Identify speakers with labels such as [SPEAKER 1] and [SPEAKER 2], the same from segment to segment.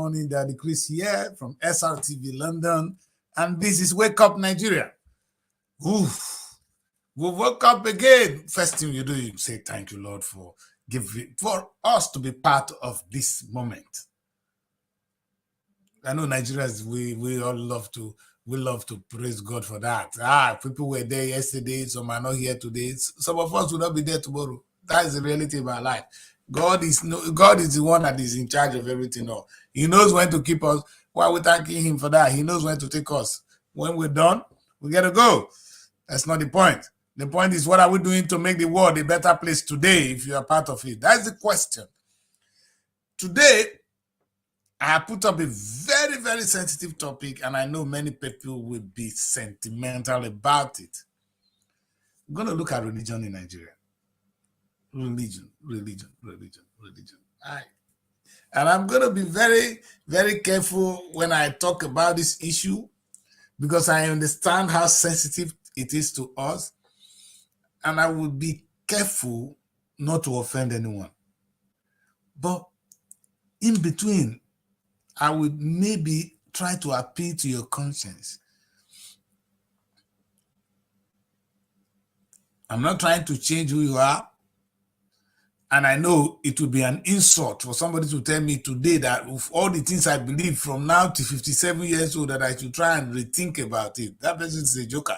[SPEAKER 1] morning. Daddy Chris here from Srtv London, and this is Wake Up Nigeria. Oof. We woke up again. First thing you do, you say thank you, Lord, for us to be part of this moment. I know Nigerians, we all love to praise God for that. People were there yesterday, some are not here today. Some of us will not be there tomorrow. That is the reality of our life. God is the one that is in charge of everything. All. He knows when to keep us. Why are we thanking him for that? He knows when to take us. When we're done, we gotta go. That's not the point. The point is, what are we doing to make the world a better place today if you are part of it? That's the question. Today, I have put up a very, very sensitive topic, and I know many people will be sentimental about it. I'm going to look at religion in Nigeria. Religion. And I'm going to be very, very careful when I talk about this issue because I understand how sensitive it is to us. And I will be careful not to offend anyone. But in between, I would maybe try to appeal to your conscience. I'm not trying to change who you are. And I know it would be an insult for somebody to tell me today that with all the things I believe from now to 57 years old that I should try and rethink about it. That person is a joker.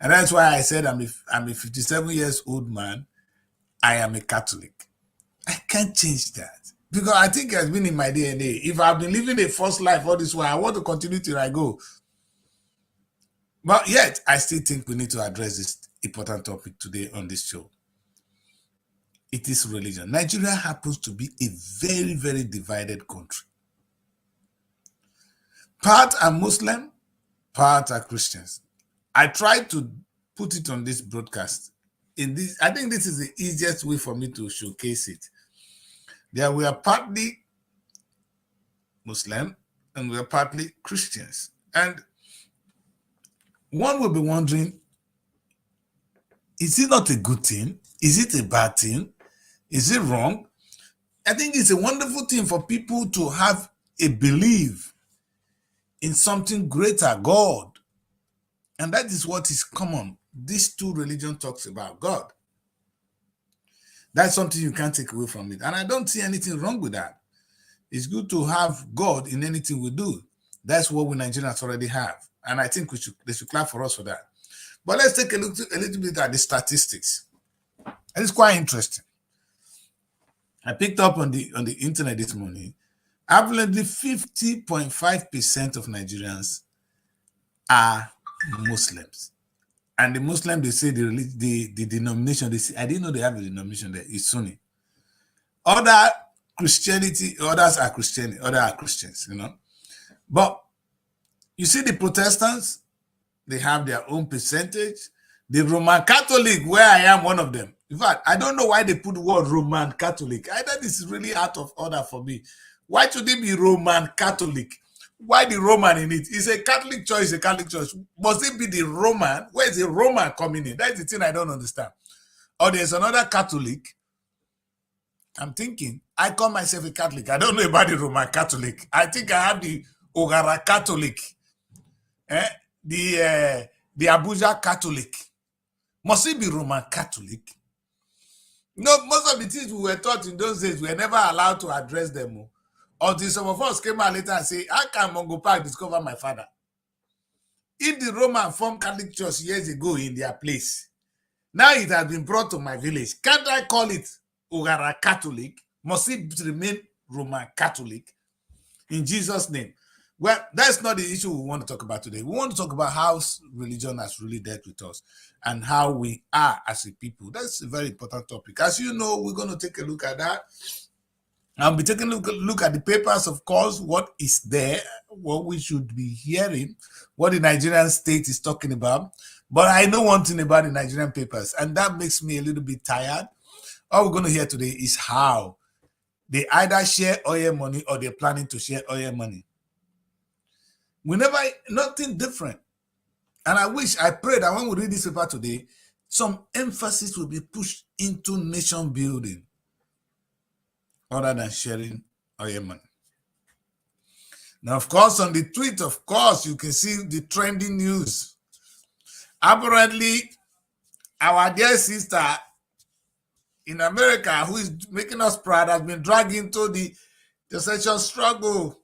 [SPEAKER 1] And that's why I said I'm a 57 years old man. I am a Catholic. I can't change that. Because I think it has been in my DNA. If I've been living a false life all this while, I want to continue till I go. But yet, I still think we need to address this important topic today on this show. It is religion. Nigeria happens to be a very, very divided country. Part are Muslim, part are Christians. I tried to put it on this broadcast. I think this is the easiest way for me to showcase it. There we are partly Muslim and we are partly Christians. And one will be wondering, is it not a good thing? Is it a bad thing? Is it wrong? I think it's a wonderful thing for people to have a belief in something greater, God. And that is what is common. These two religions talks about God. That's something you can't take away from it. And I don't see anything wrong with that. It's good to have God in anything we do. That's what we Nigerians already have. And I think they should clap for us for that. But let's take a little bit at the statistics. And it's quite interesting. I picked up on the internet this morning. Apparently 50.5% of Nigerians are Muslims. And the Muslim, they say the denomination, they say, I didn't know they have a denomination there, it's Sunni. Other Christianity, others are Christianity, others are Christians, you know. But you see the Protestants, they have their own percentage. The Roman Catholic, where I am one of them. In fact, I don't know why they put the word Roman Catholic. That is really out of order for me. Why should it be Roman Catholic? Why the Roman in it? It's a Catholic church, a Catholic church. Must it be the Roman? Where is the Roman coming in? That's the thing I don't understand. Or there's another Catholic. I'm thinking, I call myself a Catholic. I don't know about the Roman Catholic. I think I have the Ogara Catholic. The Abuja Catholic. Must it be Roman Catholic? No, most of the things we were taught in those days, we were never allowed to address them. Until some of us came out later and say, how can Mongo Park discover my father? If the Roman formed Catholic Church years ago in their place, now it has been brought to my village. Can't I call it Ogara Catholic? Must it remain Roman Catholic? In Jesus' name. Well, that's not the issue we want to talk about today. We want to talk about how religion has really dealt with us and how we are as a people. That's a very important topic. As you know, we're going to take a look at that. I'll be taking a look at the papers, of course, what is there, what we should be hearing, what the Nigerian state is talking about. But I know one thing about the Nigerian papers, and that makes me a little bit tired. All we're going to hear today is how they either share oil money or they're planning to share oil money. Nothing different. And I pray that when we read this paper today, some emphasis will be pushed into nation building other than sharing oil money. Now, of course, on the tweet, of course, you can see the trending news. Apparently, our dear sister in America, who is making us proud, has been dragged into the secession struggle.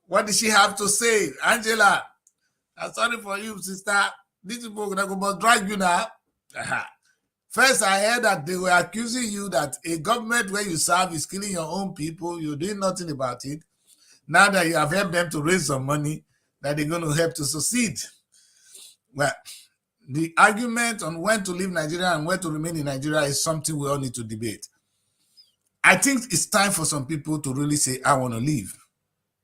[SPEAKER 1] What did she have to say? Angela, I'm sorry for you, sister. These people must drag you now. First, I heard that they were accusing you that a government where you serve is killing your own people. You're doing nothing about it. Now that you have helped them to raise some money, that they're going to help to succeed. Well, the argument on when to leave Nigeria and when to remain in Nigeria is something we all need to debate. I think it's time for some people to really say, I want to leave.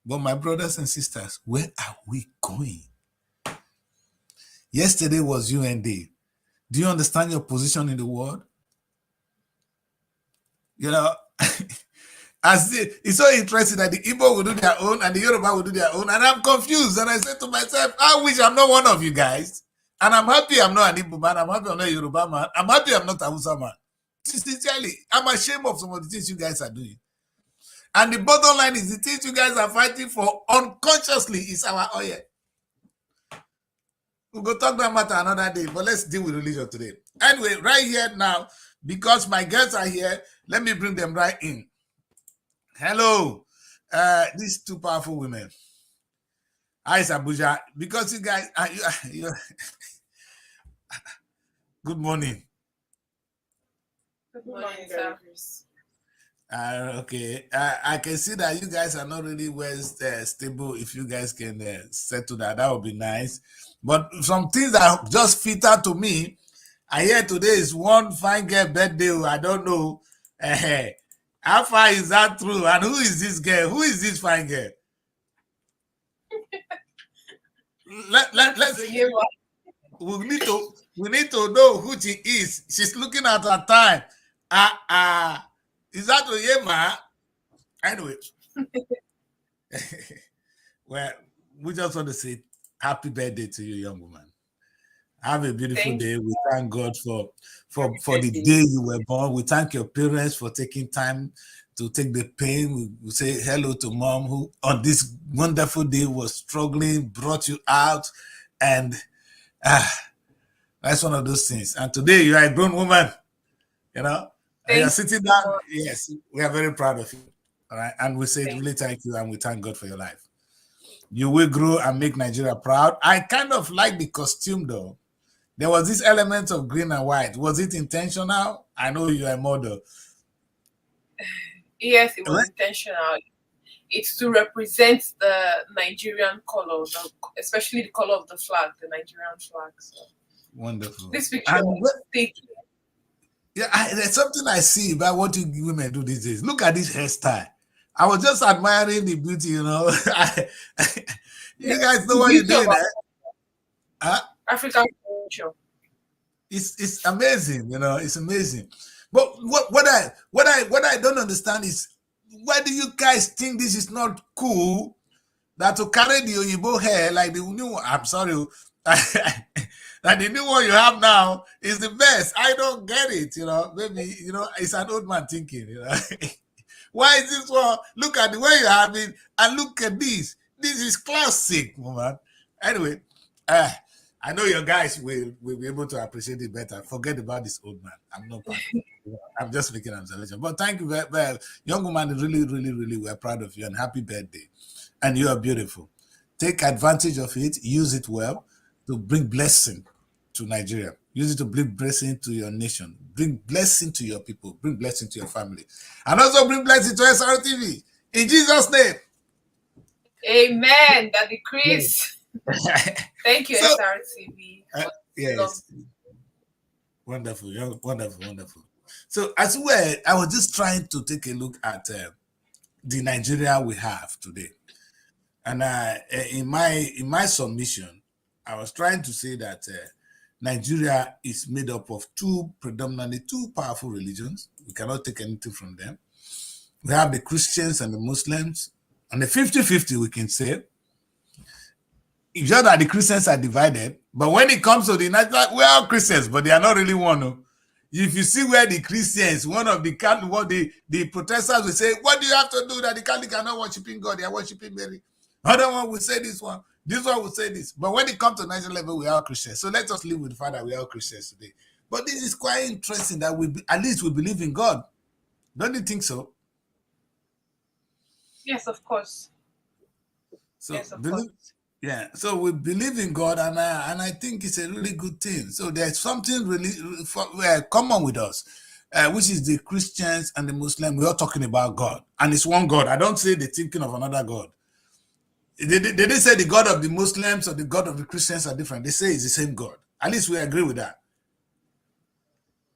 [SPEAKER 1] But my brothers and sisters, where are we going? Yesterday was UN Day. Do you understand your position in the world? You know, it's so interesting that the Igbo will do their own and the Yoruba will do their own. And I'm confused. And I said to myself, I wish I'm not one of you guys. And I'm happy I'm not an Igbo man. I'm happy I'm not a Yoruba man. I'm happy I'm not a Hausa man. Sincerely, I'm ashamed of some of the things you guys are doing. And the bottom line is the things you guys are fighting for unconsciously is our oil. We'll go talk that matter another day, but let's deal with religion today. Anyway, right here now, because my guests are here, let me bring them right in. Hello, these two powerful women. Hi, Abuja. Because you guys, good morning.
[SPEAKER 2] Good morning, sir.
[SPEAKER 1] Okay, I can see that you guys are not really well stable. If you guys can settle that would be nice. But some things that just fit out to me, I hear today is one fine girl birthday. I don't know. How far is that true? And who is this girl? Who is this fine girl? Let's we need to know who she is. She's looking at her time. Is that Oyema? Anyway. Well, we just want to say happy birthday to you, young woman. Have a beautiful day. We thank God for the day you were born. We thank your parents for taking time to take the pain. We say hello to mom who on this wonderful day was struggling, brought you out, and that's one of those things. And today you are a grown woman, you know. You're sitting down. Yes, we are very proud of you. All right. And we say really thank you and we thank God for your life. You will grow and make Nigeria proud. I kind of like the costume though. There was this element of green and white. Was it intentional? I know you are a model.
[SPEAKER 2] Yes, it was intentional. It's to represent the Nigerian color, especially the color of the flag, the Nigerian flag. So.
[SPEAKER 1] Wonderful.
[SPEAKER 2] This picture
[SPEAKER 1] there's something I see about what you women do these days. Look at this hairstyle. I was just admiring the beauty, you know. You guys know what you're doing,
[SPEAKER 2] African culture.
[SPEAKER 1] It's amazing, you know. It's amazing. But what I don't understand is why do you guys think this is not cool? That to carry the Oyibo hair like the new one, I'm sorry, that the new one you have now is the best. I don't get it, you know. Maybe, you know, it's an old man thinking, you know. Why is this one? Look at the way you have it, and look at this. This is classic, woman. Anyway, I know your guys will be able to appreciate it better. Forget about this old man. I'm not proud. I'm just making an observation. But thank you very much. Young woman, really, really, really, we're proud of you and happy birthday. And you are beautiful. Take advantage of it. Use it well to bring blessing to Nigeria. Use it to bring blessing to your nation. Bring blessing to your people. Bring blessing to your family. And also bring blessing to Srtv. In Jesus' name.
[SPEAKER 2] Amen. That decrease. Thank you, Srtv.
[SPEAKER 1] Yes. Wonderful. Wonderful. So as well, I was just trying to take a look at the Nigeria we have today. And in my submission, I was trying to say that Nigeria is made up of predominantly two powerful religions. We cannot take anything from them. We have the Christians and the Muslims, and the 50-50 we can say. It's just that the Christians are divided, but when it comes to the Nigeria, we are Christians, but they are not really one. If you see where the Christians, one of the protesters will say, what do you have to do that the Catholics are not worshiping God? They are worshiping Mary. Other one will say this one. This one will say this. But when it comes to national level, we are all Christians. So let us live with the fact that we are all Christians today. But this is quite interesting that at least we believe in God. Don't you think so?
[SPEAKER 2] Yes, of course.
[SPEAKER 1] So
[SPEAKER 2] Yes, of
[SPEAKER 1] believe,
[SPEAKER 2] course.
[SPEAKER 1] yeah. So we believe in God, and I think it's a really good thing. So there's something really common with us, which is the Christians and the Muslims. We are talking about God, and it's one God. I don't say they're thinking of another God. They didn't say the God of the Muslims or the God of the Christians are different. They say it's the same God. At least we agree with that.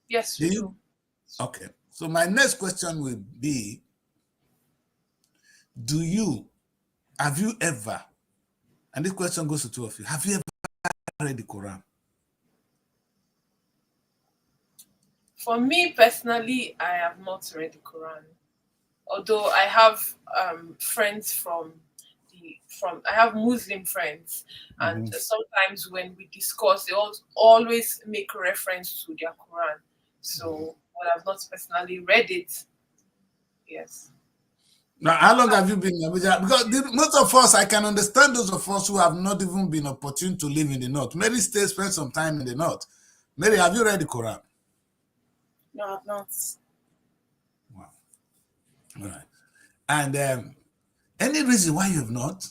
[SPEAKER 2] Yes,
[SPEAKER 1] Do
[SPEAKER 2] we
[SPEAKER 1] you?
[SPEAKER 2] do.
[SPEAKER 1] Okay. So my next question will be: have you ever? And this question goes to two of you. Have you ever read the Quran?
[SPEAKER 2] For me personally, I have not read the Quran. Although I have friends I have Muslim friends, and
[SPEAKER 1] Mhm.
[SPEAKER 2] sometimes when we discuss, they always make reference to their Quran. So, but I've not personally read it. Yes.
[SPEAKER 1] Now, how long have you been in Abuja? Because most of us, I can understand those of us who have not even been opportune to live in the north. Mary spend some time in the north. Mary, have you read the Quran?
[SPEAKER 3] No, I've not.
[SPEAKER 1] Wow. All right. And any reason why you have not?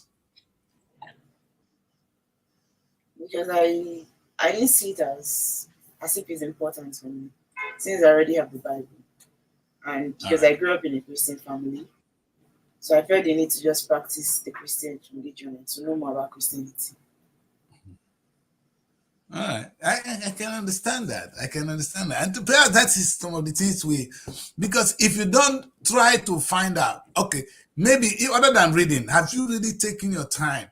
[SPEAKER 3] Because I didn't see it as if it's important for me. Since I already have the Bible. And
[SPEAKER 1] All
[SPEAKER 3] because
[SPEAKER 1] right.
[SPEAKER 3] I grew up in a Christian family. So I felt the need to just practice the Christian religion and to know more about Christianity.
[SPEAKER 1] All right. I can understand that. I can understand that. And perhaps that is some of the things because if you don't try to find out, okay, maybe other than reading, have you really taken your time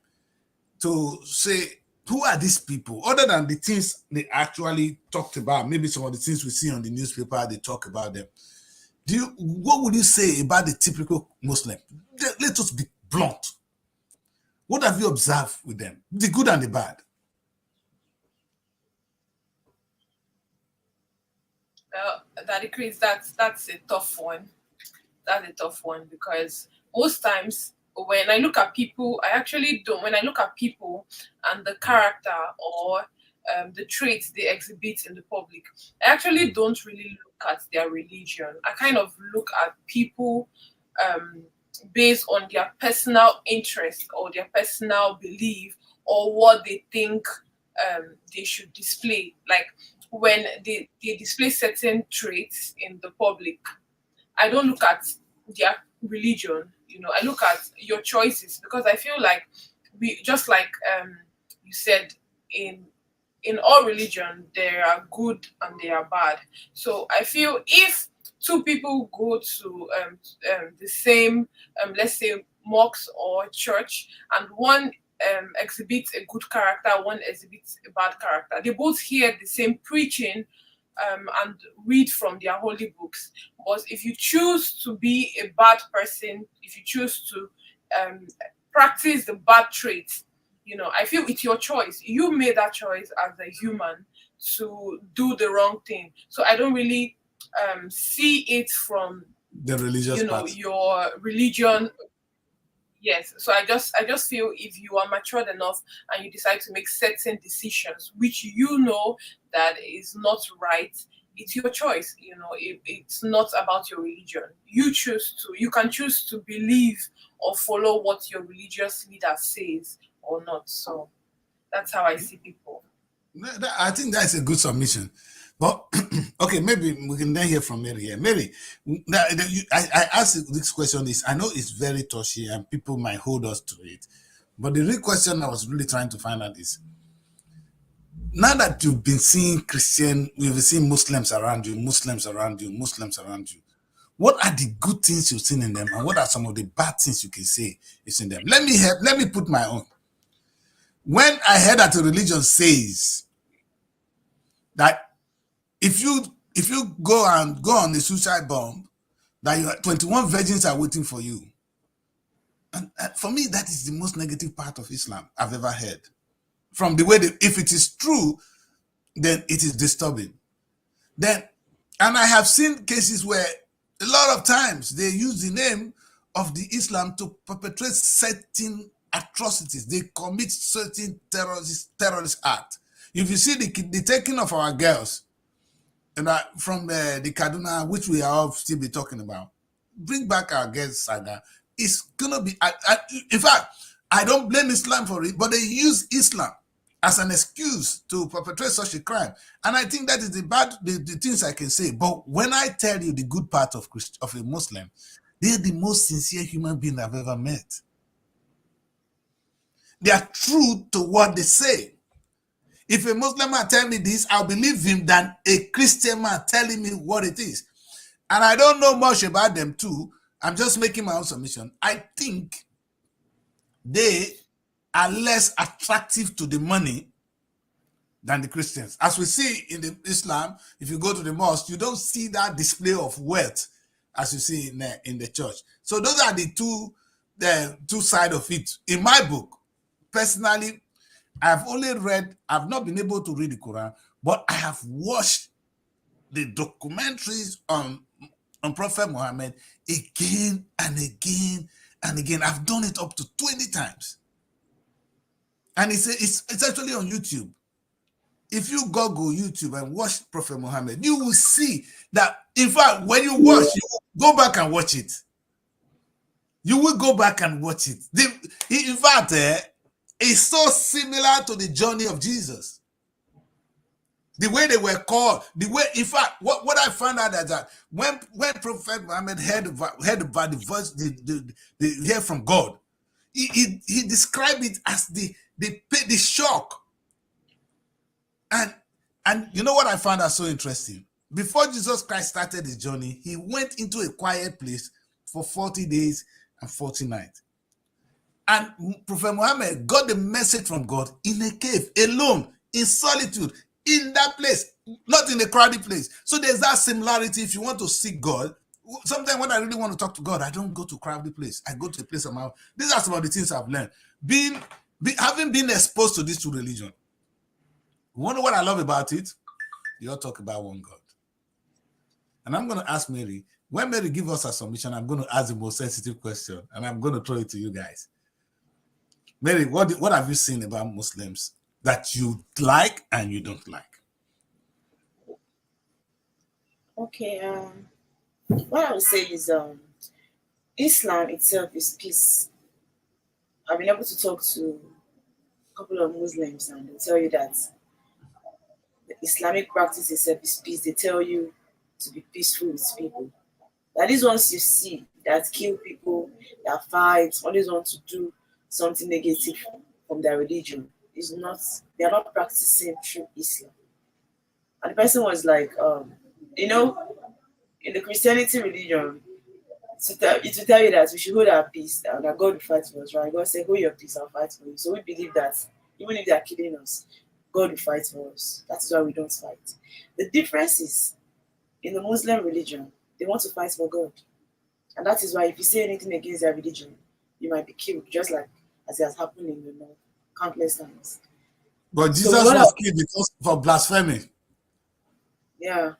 [SPEAKER 1] to say, who are these people? Other than the things they actually talked about, maybe some of the things we see on the newspaper, they talk about them. What would you say about the typical Muslim? Let us be blunt. What have you observed with them? The good and the bad.
[SPEAKER 2] That agrees. That's a tough one. That's a tough one because most times when I look at people, I actually don't. When I look at people and the character or the traits they exhibit in the public, I actually don't really look at their religion. I kind of look at people um, based on their personal interest or their personal belief or what they think they should display. Like when they display certain traits in the public, I don't look at their religion. I look at your choices because I feel like we just like you said in all religion there are good and there are bad. So I feel if two people go to the same let's say mosque or church, and one exhibits a good character, one exhibits a bad character, they both hear the same preaching and read from their holy books. But if you choose to be a bad person, if you choose to um, practice the bad traits, I feel it's your choice. You made that choice as a human to do the wrong thing. So I don't really see it from
[SPEAKER 1] The religious part.
[SPEAKER 2] your religion. Yes, so I just feel if you are matured enough and you decide to make certain decisions which that is not right, it's your choice. It's not about your religion. You can choose to believe or follow what your religious leader says or not. So that's how I see people.
[SPEAKER 1] I think that's a good submission. But okay, maybe we can then hear from Mary here. Mary, I asked this question. I know it's very touchy and people might hold us to it. But the real question I was really trying to find out is, now that you've been seeing you've been seeing Muslims around you, Muslims around you, Muslims around you, what are the good things you've seen in them, and what are some of the bad things you can say is in them? Let me put my own. When I heard that a religion says that if you go on a suicide bomb, that 21 virgins are waiting for you, and for me that is the most negative part of Islam I've ever heard. From the way if it is true, then it is disturbing. And I have seen cases where a lot of times they use the name of the Islam to perpetrate certain atrocities. They commit certain terrorist acts. If you see the taking of our girls, and from the Kaduna, which we are still be talking about, bring back our girls saga. It's gonna be. In fact, I don't blame Islam for it, but they use Islam as an excuse to perpetrate such a crime, and I think that is the things I can say. But when I tell you the good part of a Muslim, they're the most sincere human being I've ever met. They are true to what they say. If a Muslim man tell me this, I'll believe him than a Christian man telling me what it is. And I don't know much about them too. I'm just making my own submission. I think they are less attractive to the money than the Christians. As we see in the Islam, if you go to the mosque, you don't see that display of wealth as you see in the church. So those are the two sides of it. In my book, personally, I've not been able to read the Quran, but I have watched the documentaries on Prophet Muhammad again and again and again. I've done it up to 20 times. And it's actually on YouTube. If you Google YouTube and watch Prophet Muhammad, you will see that, in fact, when you watch, you go back and watch it. You will go back and watch it. In fact, it's so similar to the journey of Jesus. The way they were called, in fact, what I found out is that when Prophet Muhammad heard about the voice, the hear from God, he described it as the shock. And you know what I found out so interesting? Before Jesus Christ started his journey, he went into a quiet place for 40 days and 40 nights. And Prophet Muhammad got the message from God in a cave, alone, in solitude, in that place, not in a crowded place. So there's that similarity. If you want to seek God, sometimes when I really want to talk to God, I don't go to a crowded place. I go to a place of my own. These are some of the things I've learned. Having been exposed to these two religions, you wonder what I love about it? You all talk about one God. And I'm going to ask Mary. When Mary gives us a submission, I'm going to ask the most sensitive question, and I'm going to throw it to you guys. Mary, what have you seen about Muslims that you like and you don't like?
[SPEAKER 3] Okay, what I would say is Islam itself is peace. I've been able to talk to a couple of Muslims, and they'll tell you that the Islamic practice itself is peace. They tell you to be peaceful with people. That is, once you see that kill people, that fight, always want to do something negative from their religion, they are not practicing true Islam. And the person was like, in the Christianity religion, it will tell you that we should hold our peace and that God will fight for us, right? God said, hold your peace, I'll fight for you. So we believe that even if they are killing us, God will fight for us. That is why we don't fight. The difference is, in the Muslim religion, they want to fight for God. And that is why if you say anything against their religion, you might be killed, just like as it has happened in the north countless times.
[SPEAKER 1] But Jesus was killed because for blasphemy.
[SPEAKER 3] Yeah.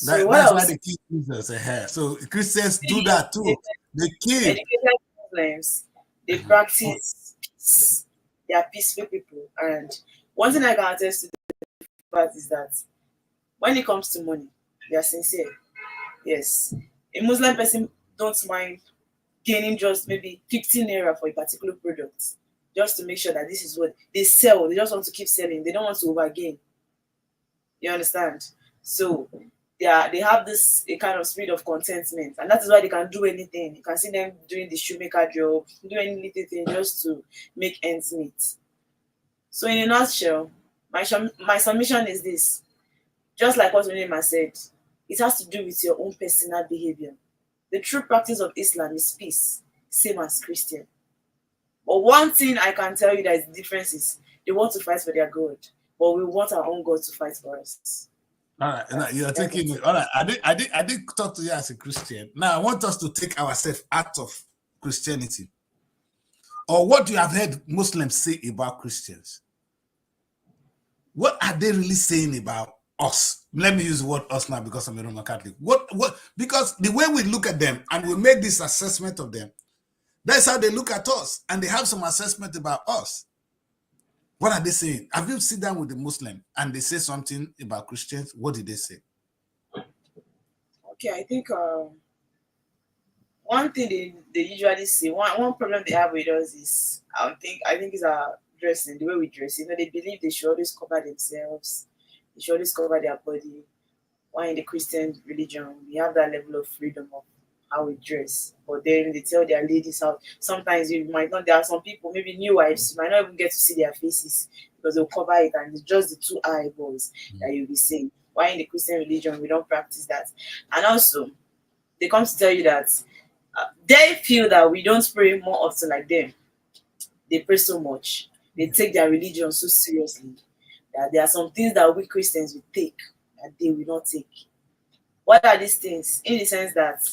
[SPEAKER 1] That's why they kill Jesus. So Christians do that too. They kill.
[SPEAKER 3] Educated Muslims, they practice peace. They are peaceful people. And one thing I can attest to that is that when it comes to money, they are sincere. Yes. A Muslim person don't mind gaining just maybe 15 naira for a particular product, just to make sure that this is what they sell. They just want to keep selling. They don't want to overgain. You understand? So they have a kind of spirit of contentment, and that is why they can do anything. You can see them doing the shoemaker job, doing little thing just to make ends meet. So in a nutshell, my submission is this: just like what Onima said, it has to do with your own personal behavior. The true practice of Islam is peace, same as Christian. But one thing I can tell you that is the difference is they want to fight for their God, but we want our own God to fight for us.
[SPEAKER 1] All right, now you're taking it. All right, I did talk to you as a Christian. Now I want us to take ourselves out of Christianity. Or what you have heard Muslims say about Christians. What are they really saying about us? Let me use the word us now because I'm a Roman Catholic. What? Because the way we look at them and we make this assessment of them, That's how they look at us, and they have some assessment about us. What are they saying? Have you sit down with the Muslim and they say something about Christians? What did they say?
[SPEAKER 3] Okay, I think one thing they usually say, one problem they have with us is I think is our dressing, the way we dress. You know, they believe they should always cover themselves, they should always cover their body. Why in the Christian religion we have that level of freedom of how we dress. But then they tell their ladies how sometimes you might not, there are some people, maybe new wives, you might not even get to see their faces because they'll cover it and it's just the two eyeballs that you'll be seeing. Why in the Christian religion we don't practice that? And also they come to tell you that they feel that we don't pray more often like them. They pray so much. They take their religion so seriously that there are some things that we Christians will take that they will not take. What are these things? In the sense that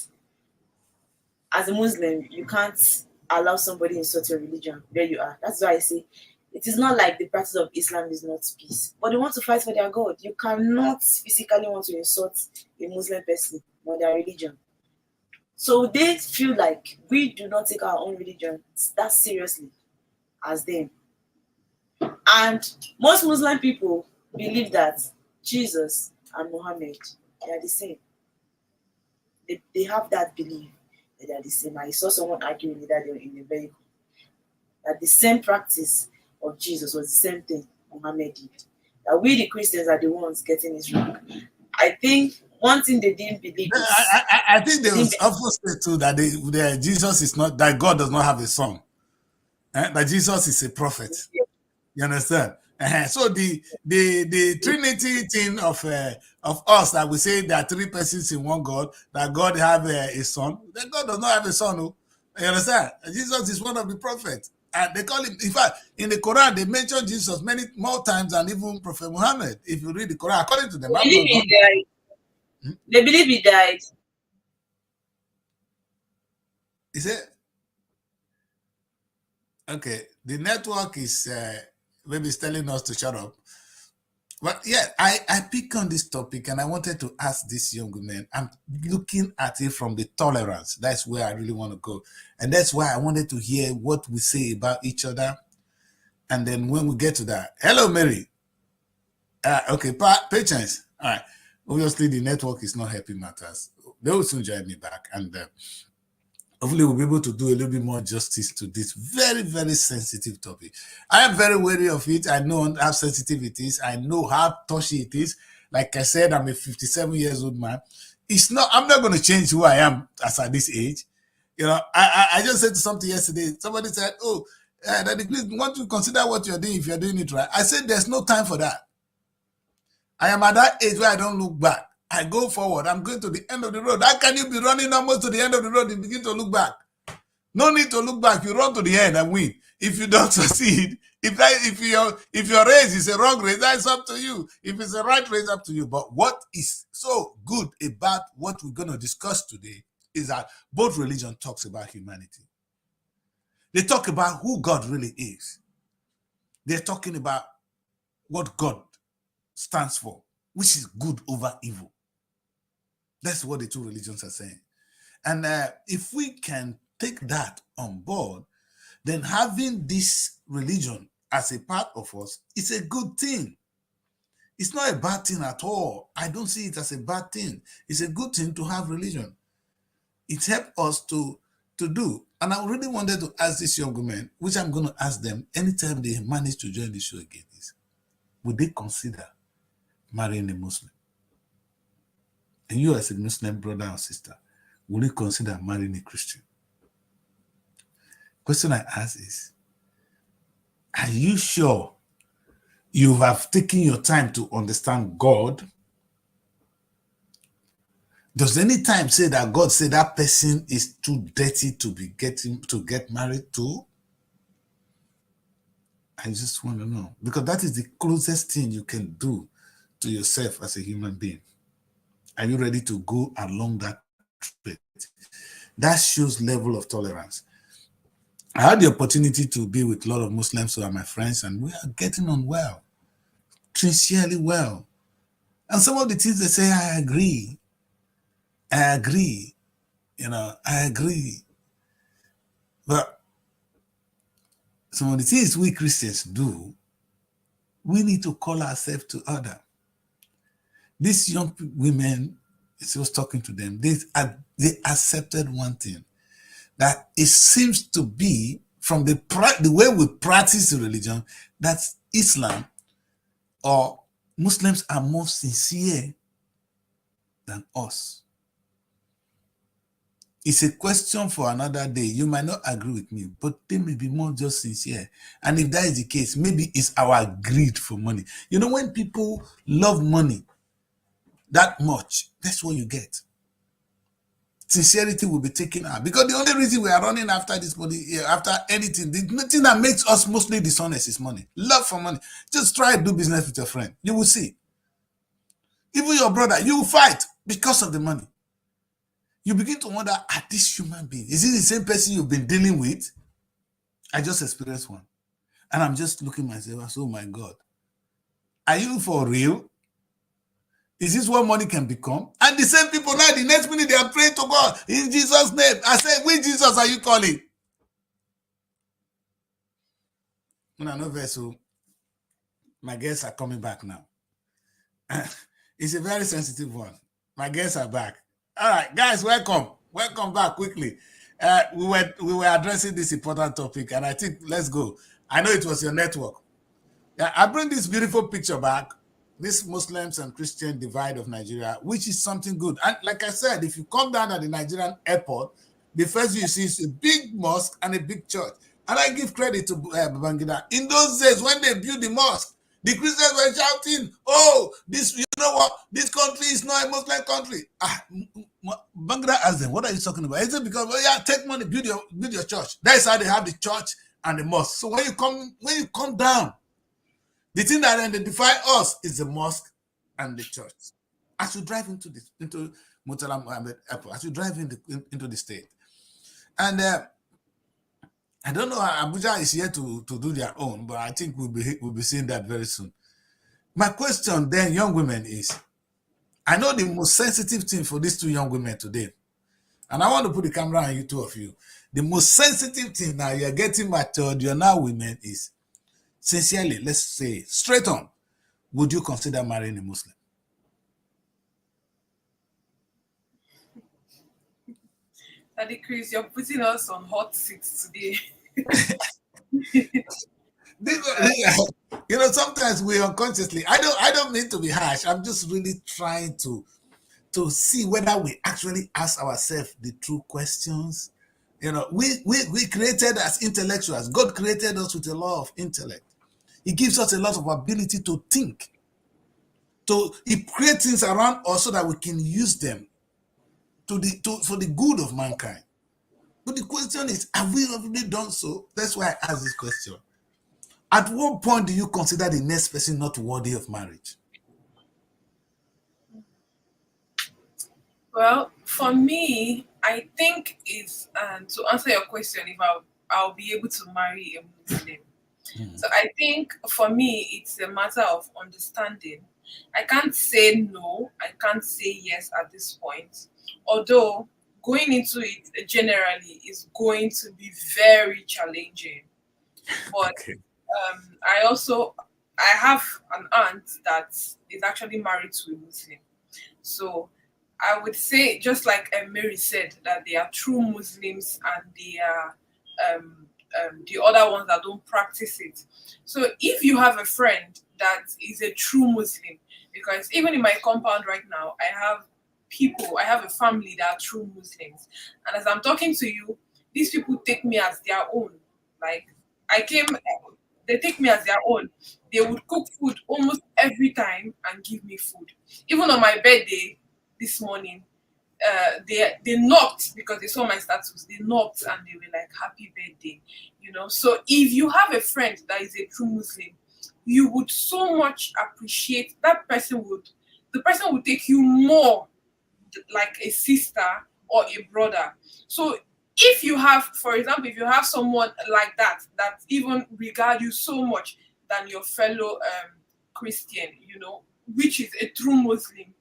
[SPEAKER 3] as a Muslim, you can't allow somebody to insult your religion where you are. That's why I say it is not like the practice of Islam is not peace, but they want to fight for their God. You cannot physically want to insult a Muslim person or their religion. So they feel like we do not take our own religion that seriously as them. And most Muslim people believe that Jesus and Muhammad, they are the same. They have that belief that they are the same. I saw someone arguing that they were in a vehicle. That the same practice of Jesus was the same thing Muhammad did. That we the Christians are the ones getting it wrong. I think one thing they didn't believe is
[SPEAKER 1] I think they was also say too that Jesus is not, that God does not have a son. That Jesus is a prophet. You understand? So the Trinity thing of us that we say there are three persons in one God, that God have a son, that God does not have a son. You understand? Jesus is one of the prophets. And they call him, in fact, in the Quran, they mention Jesus many more times than even Prophet Muhammad. If you read the Quran, according to them,
[SPEAKER 3] they believe he died. They believe he died.
[SPEAKER 1] Is it? Okay, the network is maybe it's telling us to shut up. But yeah, I pick on this topic and I wanted to ask this young man. I'm looking at it from the tolerance. That's where I really want to go. And that's why I wanted to hear what we say about each other. And then when we get to that, hello, Mary. Okay, patience. All right. Obviously, the network is not helping matters. They will soon join me back. And hopefully we'll be able to do a little bit more justice to this very, very sensitive topic. I am very wary of it. I know how sensitive it is. I know how touchy it is. Like I said, I'm a 57 years old man. I'm not going to change who I am as at this age. You know, I just said something yesterday. Somebody said, oh, Daddy, please, want to consider what you're doing if you're doing it right. I said, there's no time for that. I am at that age where I don't look back. I go forward. I'm going to the end of the road. How can you be running almost to the end of the road and begin to look back? No need to look back. You run to the end and win. If you don't succeed, if your race is a wrong race, that's up to you. If it's a right race, up to you. But what is so good about what we're going to discuss today is that both religion talks about humanity. They talk about who God really is. They're talking about what God stands for, which is good over evil. That's what the two religions are saying. And if we can take that on board, then having this religion as a part of us is a good thing. It's not a bad thing at all. I don't see it as a bad thing. It's a good thing to have religion. It helps us to do. And I really wanted to ask this young woman, which I'm going to ask them anytime they manage to join the show again, is would they consider marrying a Muslim? And you as a Muslim brother or sister, will you consider marrying a Christian? Question I ask is, are you sure you have taken your time to understand God? Does any time say that God said that person is too dirty to get married to? I just want to know, because that is the closest thing you can do to yourself as a human being. Are you ready to go along that trip? That shows level of tolerance. I had the opportunity to be with a lot of Muslims who are my friends, and we are getting on well, sincerely well. And some of the things they say, I agree. I agree. I agree. But some of the things we Christians do, we need to call ourselves to order. These young women, I was talking to them, they accepted one thing, that it seems to be from the way we practice the religion, that Islam or Muslims are more sincere than us. It's a question for another day. You might not agree with me, but they may be more just sincere. And if that is the case, maybe it's our greed for money. You know, when people love money that much, that's what you get. Sincerity will be taken out, because the only reason we are running after this money, after anything, the thing that makes us mostly dishonest is money. Love for money. Just try to do business with your friend. You will see. Even your brother, you will fight because of the money. You begin to wonder, are this human being? Is it the same person you've been dealing with? I just experienced one. And I'm just looking myself as, oh my God. Are you for real? Is this what money can become? And the same people now, the next minute, they are praying to God in Jesus' name. I say, which Jesus are you calling? When I know vessel, my guests are coming back now. It's a very sensitive one. My guests are back. All right, guys, welcome. Welcome back quickly. We were addressing this important topic, and I think let's go. I know it was your network. Yeah, I bring this beautiful picture back, this Muslims and Christian divide of Nigeria, which is something good. And like I said, if you come down at the Nigerian airport, the first thing you see is a big mosque and a big church. And I give credit to Babangida. In those days, when they built the mosque, the Christians were shouting, oh, this, you know what? This country is not a Muslim country. Babangida asked them, what are you talking about? Is it because, well, yeah, take money, build your church. That's how they have the church and the mosque. So when you come down, the thing that identifies us is the mosque and the church. As you drive into Murtala Mohammed Airport, as you drive into the state. And I don't know how Abuja is here to do their own, but I think we'll be seeing that very soon. My question then, young women, is, I know the most sensitive thing for these two young women today, and I want to put the camera on you, two of you. The most sensitive thing now, you're getting matured, you're now women, is, sincerely, let's say, straight on, would you consider marrying a Muslim?
[SPEAKER 2] Daddy Chris, you're putting us on hot seats today.
[SPEAKER 1] You know, sometimes we unconsciously, I don't mean to be harsh, I'm just really trying to see whether we actually ask ourselves the true questions. You know, we created as intellectuals. God created us with a lot of intellect. He gives us a lot of ability to think. He creates things around us so that we can use them for the good of mankind. But the question is, have we already done so? That's why I asked this question. At what point do you consider the next person not worthy of marriage?
[SPEAKER 2] Well, for me, I think it's to answer your question, if I'll be able to marry a Muslim. So I think for me, it's a matter of understanding. I can't say no, I can't say yes at this point. Although going into it generally is going to be very challenging. But
[SPEAKER 1] Okay.
[SPEAKER 2] I have an aunt that is actually married to a Muslim. So I would say, just like Mary said, that they are true Muslims and they are the other ones that don't practice it. So if you have a friend that is a true Muslim, because even in my compound right now, I have a family that are true Muslims. And as I'm talking to you, these people take me as their own. Like, they take me as their own. They would cook food almost every time and give me food. Even on my birthday this morning, they knocked because they saw my status. They knocked and they were like, "Happy birthday," you know. So if you have a friend that is a true Muslim, you would so much appreciate that person. The person would take you more like a sister or a brother. So if you have, for example, if you have someone like that even regard you so much than your fellow Christian, you know, which is a true Muslim,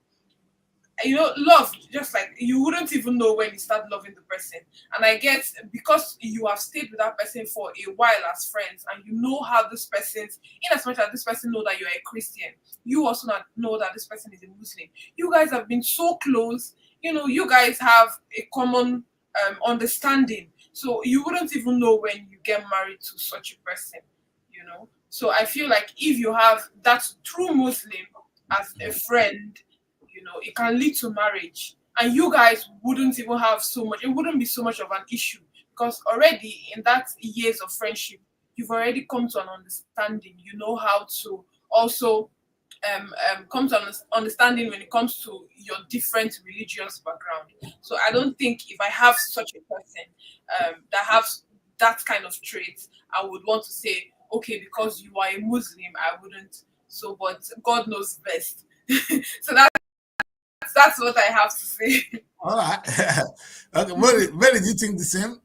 [SPEAKER 2] love, just like you wouldn't even know when you start loving the person. And I guess because you have stayed with that person for a while as friends, and you know how this person's, in as much as this person know that you're a Christian, you also not know that this person is a Muslim. You guys have been so close. You guys have a common understanding. So you wouldn't even know when you get married to such a person. So I feel like if you have that true Muslim as a friend, it can lead to marriage. And you guys wouldn't even have so much, it wouldn't be so much of an issue, because already in that years of friendship, you've already come to an understanding. You know how to also come to an understanding when it comes to your different religious background. So I don't think if I have such a person that has that kind of trait, I would want to say, okay, because you are a Muslim, I wouldn't. So, but God knows best. So that's what I have to say.
[SPEAKER 1] All right. Okay, Mary, do you think the same?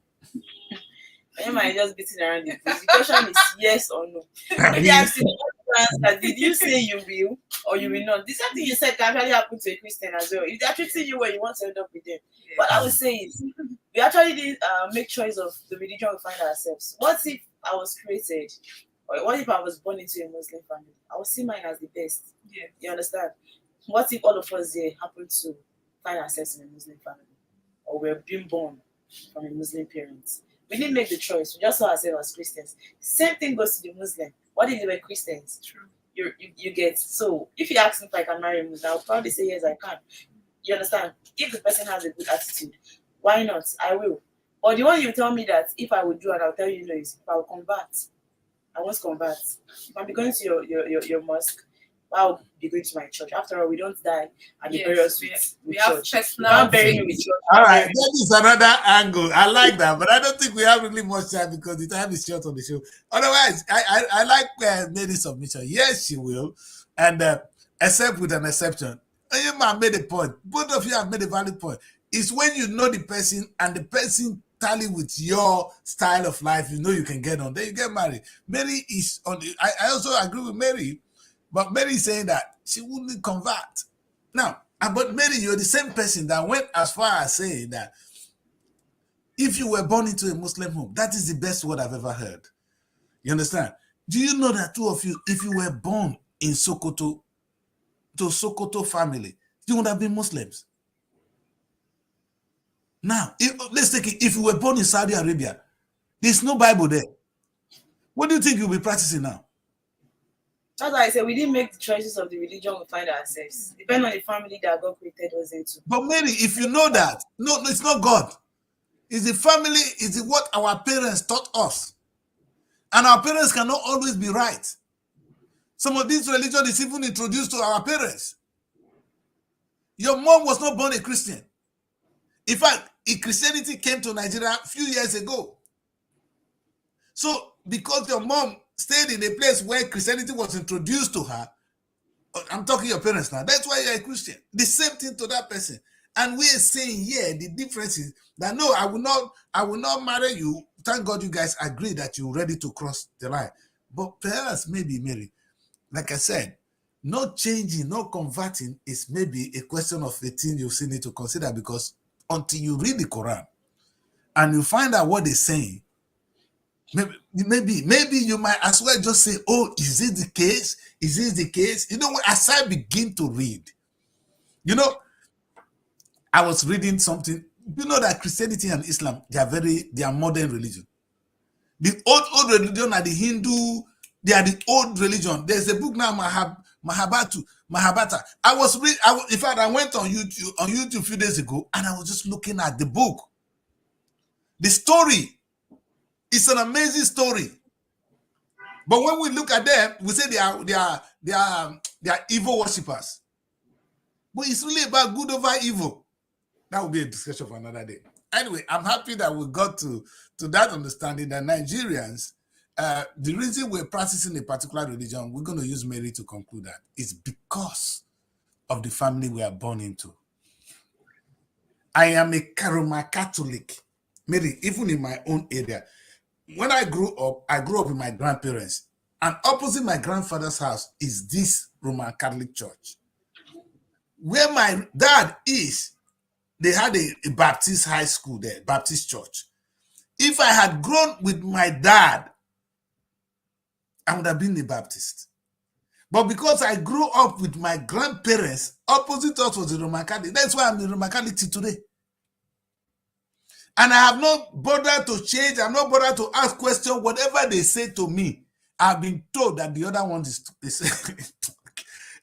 [SPEAKER 3] Am I just beating around the bush? The question is yes or no. Maybe I'm still answer. Did you say you will or you will not? The same thing you said can actually happen to a Christian as well. If they're treating you where you want to end up with them. But I would say is we actually did make choice of the religion we find ourselves. What if I was created, or what if I was born into a Muslim family? I would see mine as the best.
[SPEAKER 2] Yeah.
[SPEAKER 3] You understand? What if all of us there happen to find ourselves in a Muslim family, or we're being born from a Muslim parents? We didn't make the choice. We just saw ourselves as Christians. Same thing goes to the Muslim. What if they were Christians?
[SPEAKER 2] True.
[SPEAKER 3] You get. So if you ask me if I can marry a Muslim, I'll probably say yes, I can. You understand? If the person has a good attitude, why not? I will. But the one you tell me that if I would do, and I'll tell you no, is if I will convert. I won't convert. If I'm going to your mosque, I'll be going to my church. After all, we don't die and be buried with
[SPEAKER 2] we have
[SPEAKER 3] church.
[SPEAKER 2] personal
[SPEAKER 3] You can't bury me with church.
[SPEAKER 1] All right, that is another angle. I like that, but I don't think we have really much time because the time is short on the show. Otherwise, I like Mary's submission. Yes, she will, and except with an exception. You man made a point. Both of you have made a valid point. It's when you know the person and the person tally with your style of life, you can get on. Then you get married. Mary is on the. I also agree with Mary, but Mary is saying that she wouldn't convert. Now, but Mary, you're the same person that went as far as saying that if you were born into a Muslim home, that is the best word I've ever heard. You understand? Do you know that two of you, if you were born in Sokoto, to Sokoto family, you would have been Muslims? Now, let's take it. If you were born in Saudi Arabia, there's no Bible there. What do you think you'll be practicing now?
[SPEAKER 3] That's why I said we didn't make the choices of the religion we find ourselves. Depending on the family that God created us into.
[SPEAKER 1] But Mary, if you know that, no, it's not God. It's the family, it's what our parents taught us. And our parents cannot always be right. Some of this religion is even introduced to our parents. Your mom was not born a Christian. In fact, Christianity came to Nigeria a few years ago. So because your mom stayed in a place where Christianity was introduced to her, I'm talking your parents now, that's why you're a Christian. The same thing to that person. And we're saying here, the difference is that no, I will not marry you. Thank God you guys agree that you're ready to cross the line. But perhaps maybe, Mary, like I said, not changing, not converting is maybe a question of a thing you still need to consider, because until you read the Quran and you find out what they're saying, maybe you might as well just say, oh, is it the case? Is this the case? As I begin to read, I was reading something. You know that Christianity and Islam, they are modern religion. The old religion are the Hindu, they are the old religion. There's a book now, Mahabharata. In fact, I went on YouTube a few days ago, and I was just looking at the book. The story, it's an amazing story. But when we look at them, we say they are evil worshippers. But it's really about good over evil. That will be a discussion for another day. Anyway, I'm happy that we got to that understanding that Nigerians, the reason we're practicing a particular religion, we're going to use Mary to conclude that, it's because of the family we are born into. I am a Roman Catholic. Mary, even in my own area, when I grew up with my grandparents, and opposite my grandfather's house is this Roman Catholic church. Where my dad is, they had a Baptist high school there, Baptist church. If I had grown with my dad, I would have been a Baptist. But because I grew up with my grandparents, opposite us was the Roman Catholic. That's why I'm the Roman Catholic today. And I have not bothered to change. I'm not bothered to ask questions. Whatever they say to me, I've been told that the other one is.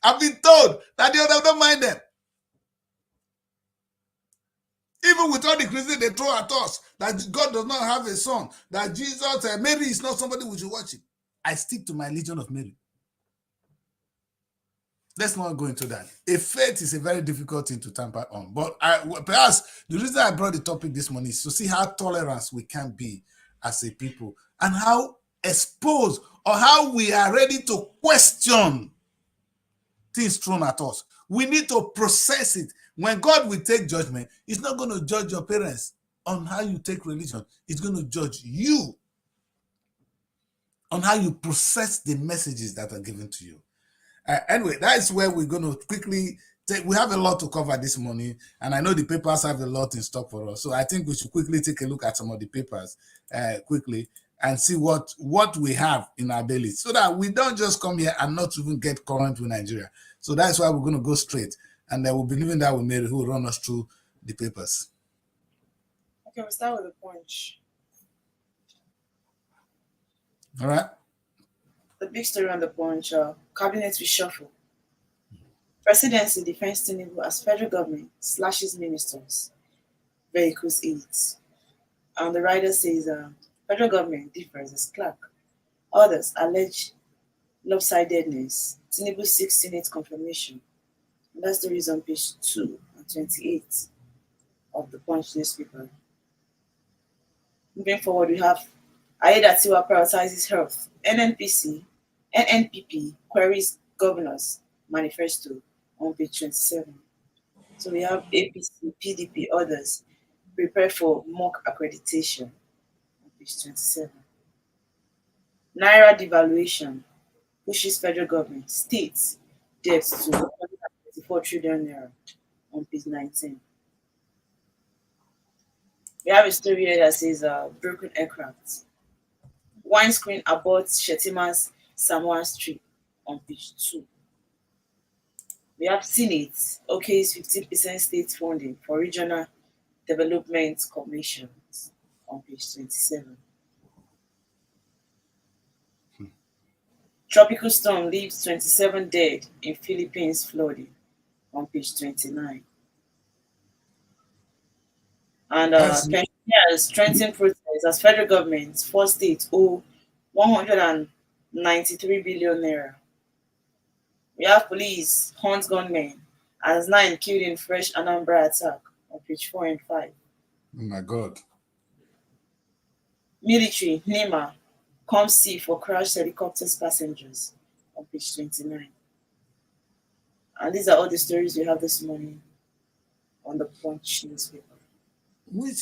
[SPEAKER 1] I've been told that the other don't mind them. Even with all the criticism they throw at us, that God does not have a son, that Jesus, Mary is not somebody we should worship. I stick to my Legion of Mary. Let's not go into that. A faith is a very difficult thing to tamper on. But perhaps the reason I brought the topic this morning is to see how tolerant we can be as a people and how exposed or how we are ready to question things thrown at us. We need to process it. When God will take judgment, He's not going to judge your parents on how you take religion. He's going to judge you on how you process the messages that are given to you. Anyway, that's where we're going to quickly take. We have a lot to cover this morning, and I know the papers have a lot in stock for us. So I think we should quickly take a look at some of the papers quickly and see what we have in our daily, so that we don't just come here and not even get current with Nigeria. So that's why we're going to go straight, and we'll be leaving that with Mary, who will run us through the papers.
[SPEAKER 3] Okay, we'll start with the Punch.
[SPEAKER 1] All right.
[SPEAKER 3] The big story on the Punch: cabinet reshuffle. Presidency defends Tinubu as federal government slashes ministers, vehicles aids. And the writer says federal government differs as clerk. Others allege lopsidedness. Tinubu seeks Senate confirmation. And that's the reason page 2 and 28 of the Punch newspaper. Moving forward, we have Aiyedatiwa prioritizes health. NNPP queries governor's manifesto on page 27. So we have APC, PDP, others prepare for mock accreditation on page 27. Naira devaluation pushes federal government, states debt to 134 trillion naira on page 19. We have a story here that says broken aircraft. Windscreen aborts Shetima's Samoa's trip on page 2. We have Senate okays 15% state funding for regional development commissions on page 27. Tropical storm leaves 27 dead in Philippines flooding on page 29. And pensioners strengthen protests as federal government, 4 states owe 193 billion naira. We have police hunt gunmen as 9 killed in fresh Anambra attack on page 4 and 5.
[SPEAKER 1] Oh my God.
[SPEAKER 3] Military, NEMA, come see for crashed helicopters passengers on page 29. And these are all the stories we have this morning on the Punch newspaper.
[SPEAKER 1] Which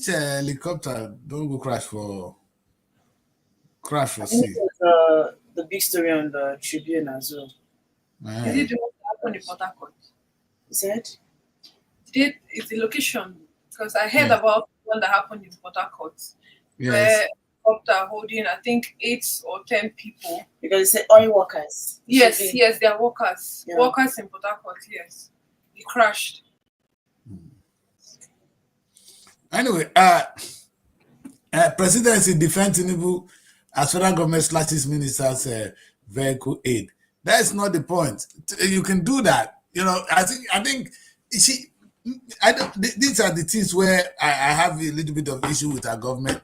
[SPEAKER 1] helicopter don't go crash for
[SPEAKER 3] I think
[SPEAKER 1] sea?
[SPEAKER 3] it was the big story on the Tribune as well.
[SPEAKER 2] Is it the one that happened in Port Harcourt?
[SPEAKER 3] You said?
[SPEAKER 2] It's the location, because I heard about one that happened in Port Harcourt,
[SPEAKER 1] Yes.
[SPEAKER 2] where helicopter holding I think 8 or 10 people.
[SPEAKER 3] Because you said oil workers.
[SPEAKER 2] Yes, they are workers.
[SPEAKER 3] Yeah.
[SPEAKER 2] Workers in Port Harcourt, yes. They crashed.
[SPEAKER 1] Anyway, presidency defends Tinubu as federal government slashes ministers' vehicle aid. That's not the point. You can do that. You know, I think these are the things where I have a little bit of issue with our government.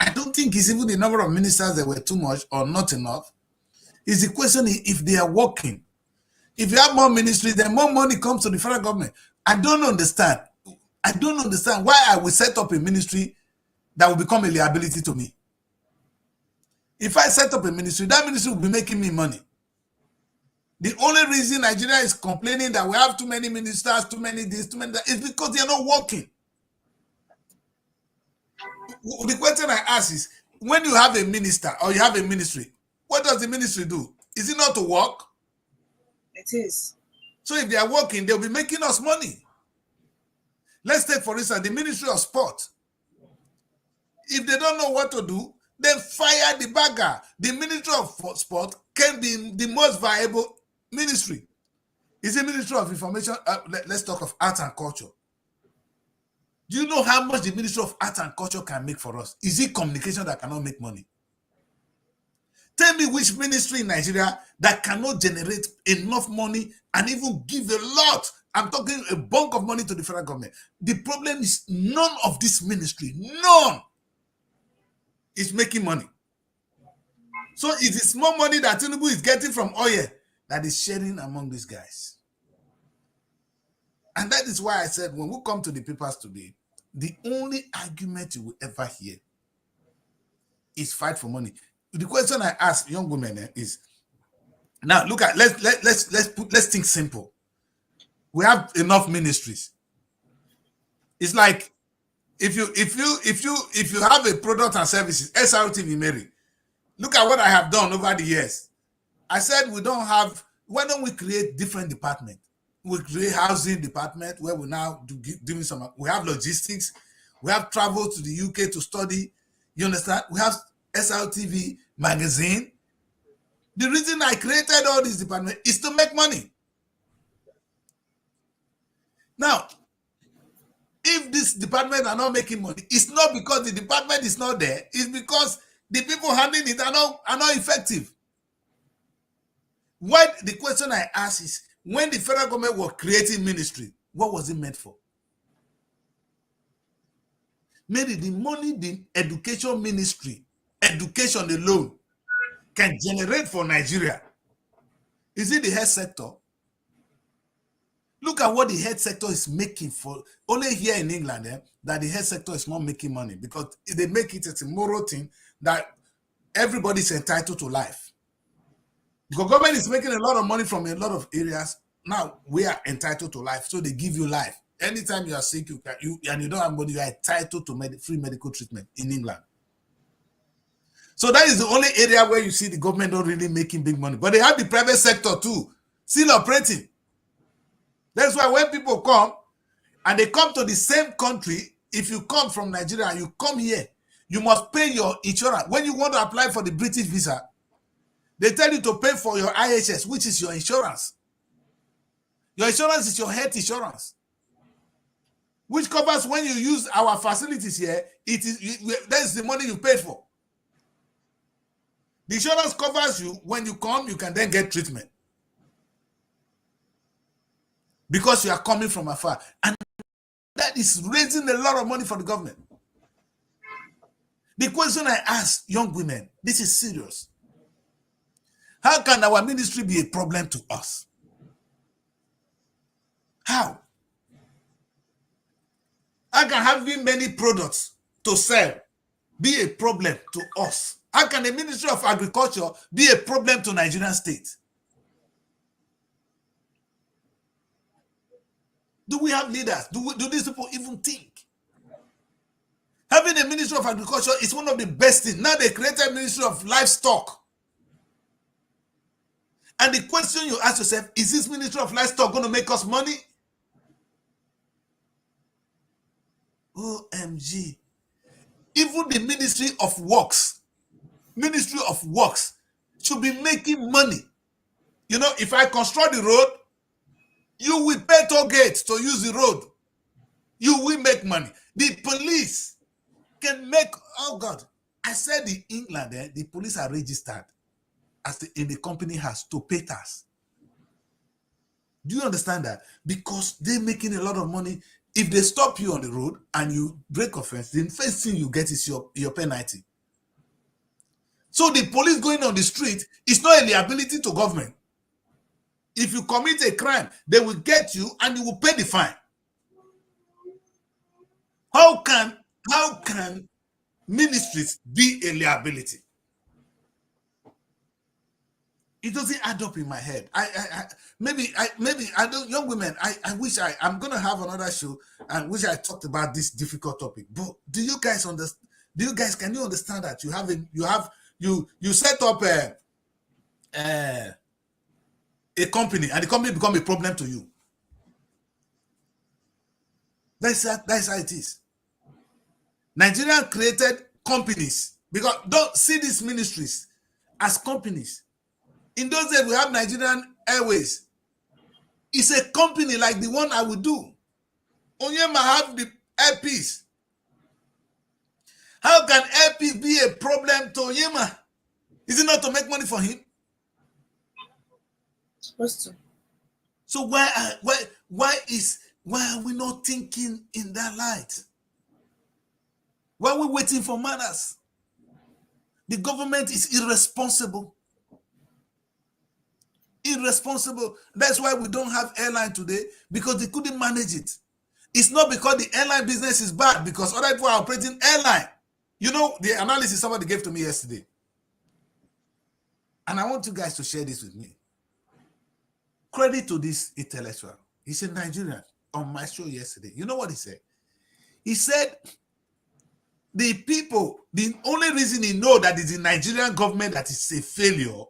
[SPEAKER 1] I don't think it's even the number of ministers that were too much or not enough. It's the question if they are working. If you have more ministries, then more money comes to the federal government. I don't understand why I will set up a ministry that will become a liability to me. If I set up a ministry, that ministry will be making me money. The only reason Nigeria is complaining that we have too many ministers, too many this, too many that, is because they are not working. The question I ask is, when you have a minister or you have a ministry, what does the ministry do? Is it not to work?
[SPEAKER 3] It is.
[SPEAKER 1] So if they are working, they'll be making us money. Let's take, for instance, the Ministry of Sport. If they don't know what to do, then fire the bagger. The Ministry of Sport can be the most viable ministry. It's the Ministry of Information. Let's talk of Arts and Culture. Do you know how much the Ministry of Arts and Culture can make for us? Is it communication that cannot make money? Tell me which ministry in Nigeria that cannot generate enough money and even give a lot. I'm talking a bulk of money to the federal government. The problem is none of this ministry, none, is making money. So it is more money that Tinubu is getting from oil that is sharing among these guys. And that is why I said, when we come to the papers today, the only argument you will ever hear is fight for money. The question I ask young women is, now look at, let's think simple. We have enough ministries. It's like if you have a product and services, Srtv Mary, look at what I have done over the years. I said we don't have, why don't we create different departments? We create housing department where we now doing some, we have logistics, we have travel to the UK to study, you understand? We have Srtv magazine. The reason I created all these departments is to make money. Now, if this department are not making money, it's not because the department is not there, it's because the people handling it are not effective. What the question I ask is, when the federal government was creating ministry, what was it meant for? Maybe the money the education ministry, education alone, can generate for Nigeria. Is it the health sector? Look at what the health sector is making for, only here in England, that the health sector is not making money, because they make it as a moral thing that everybody is entitled to life. Because government is making a lot of money from a lot of areas. Now we are entitled to life, so they give you life. Anytime you are sick, and you don't have money, you are entitled to free medical treatment in England. So that is the only area where you see the government not really making big money. But they have the private sector too, still operating. That's why when people come, and they come to the same country, if you come from Nigeria and you come here, you must pay your insurance. When you want to apply for the British visa, they tell you to pay for your IHS, which is your insurance. Your insurance is your health insurance, which covers when you use our facilities here. That is the money you paid for. The insurance covers you. When you come, you can then get treatment, because you are coming from afar. And that is raising a lot of money for the government. The question I ask young women, this is serious. How can our ministry be a problem to us? How? How can having many products to sell be a problem to us? How can the Ministry of Agriculture be a problem to Nigerian state? Do we have leaders? Do these people even think? Having a Ministry of Agriculture is one of the best things. Now they created a Ministry of Livestock. And the question you ask yourself, is this Ministry of Livestock going to make us money? OMG. Even the Ministry of Works should be making money. You know, if I construct the road, you will pay toll gates to use the road. You will make money. The police can make, oh God. I said in England, the police are registered as in the company house to pay tax. Do you understand that? Because they're making a lot of money. If they stop you on the road and you break offense, the first thing you get is your penalty. So the police going on the street is not a liability to government. If you commit a crime, they will get you and you will pay the fine. How can ministries be a liability? It doesn't add up in my head. Maybe I don't, young women, I wish I'm gonna have another show and wish I talked about this difficult topic. But do you guys understand? Can you understand that you set up a a company and the company become a problem to you. That's how it is. Nigeria created companies because don't see these ministries as companies. In those days, we have Nigerian Airways. It's a company like the one I would do. Onyema have the airpiece. How can airpiece be a problem to Onyema? Is it not to make money for him?
[SPEAKER 3] Supposed to.
[SPEAKER 1] So why are we not thinking in that light? Why are we waiting for manners? The government is irresponsible. Irresponsible. That's why we don't have airline today, because they couldn't manage it. It's not because the airline business is bad, because other people are operating airline. You know, the analysis somebody gave to me yesterday. And I want you guys to share this with me. Credit to this intellectual. He's a Nigerian on my show yesterday. You know what he said? He said the people, the only reason he know that it's the Nigerian government that is a failure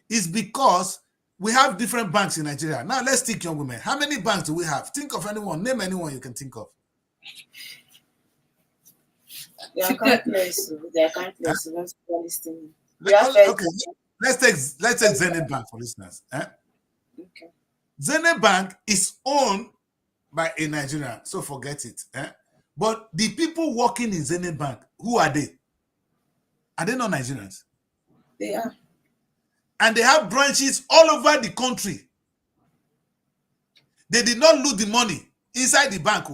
[SPEAKER 1] is because we have different banks in Nigeria. Now let's think, young women. How many banks do we have? Think of anyone. Name anyone you can think of.
[SPEAKER 3] They are countless. They are countless. Okay.
[SPEAKER 1] Let's take Zenith Bank for listeners.
[SPEAKER 3] Okay.
[SPEAKER 1] Zenith Bank is owned by a Nigerian, so forget it. But the people working in Zenith Bank, who are they? Are they not Nigerians?
[SPEAKER 3] They are.
[SPEAKER 1] And they have branches all over the country. They did not lose the money inside the bank.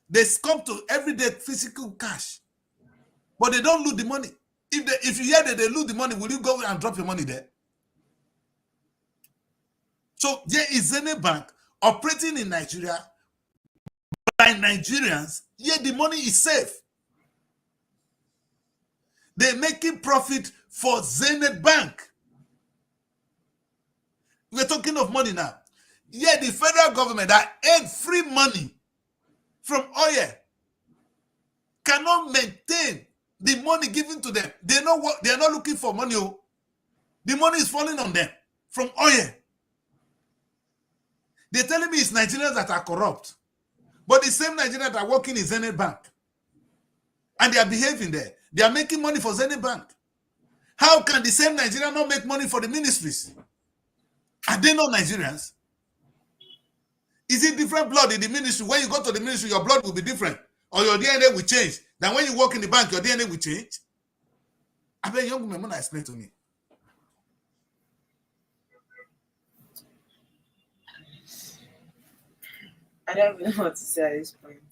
[SPEAKER 1] They come to everyday physical cash, but they don't lose the money. If you hear that they lose the money, will you go and drop your money there? So there is Zenith Bank operating in Nigeria by Nigerians, yet the money is safe. They're making profit for Zenith Bank. We're talking of money now. Yet the federal government that earned free money from oil cannot maintain the money given to them. They are not looking for money. The money is falling on them from oil. They're telling me it's Nigerians that are corrupt. But the same Nigerians that are working in Zenith Bank. And they are behaving there. They are making money for Zenith Bank. How can the same Nigerian not make money for the ministries? Are they not Nigerians? Is it different blood in the ministry? When you go to the ministry, your blood will be different. Or your DNA will change. Than when you work in the bank, your DNA will change. I bet young women want to explain to me.
[SPEAKER 3] I don't even know what to say at this point.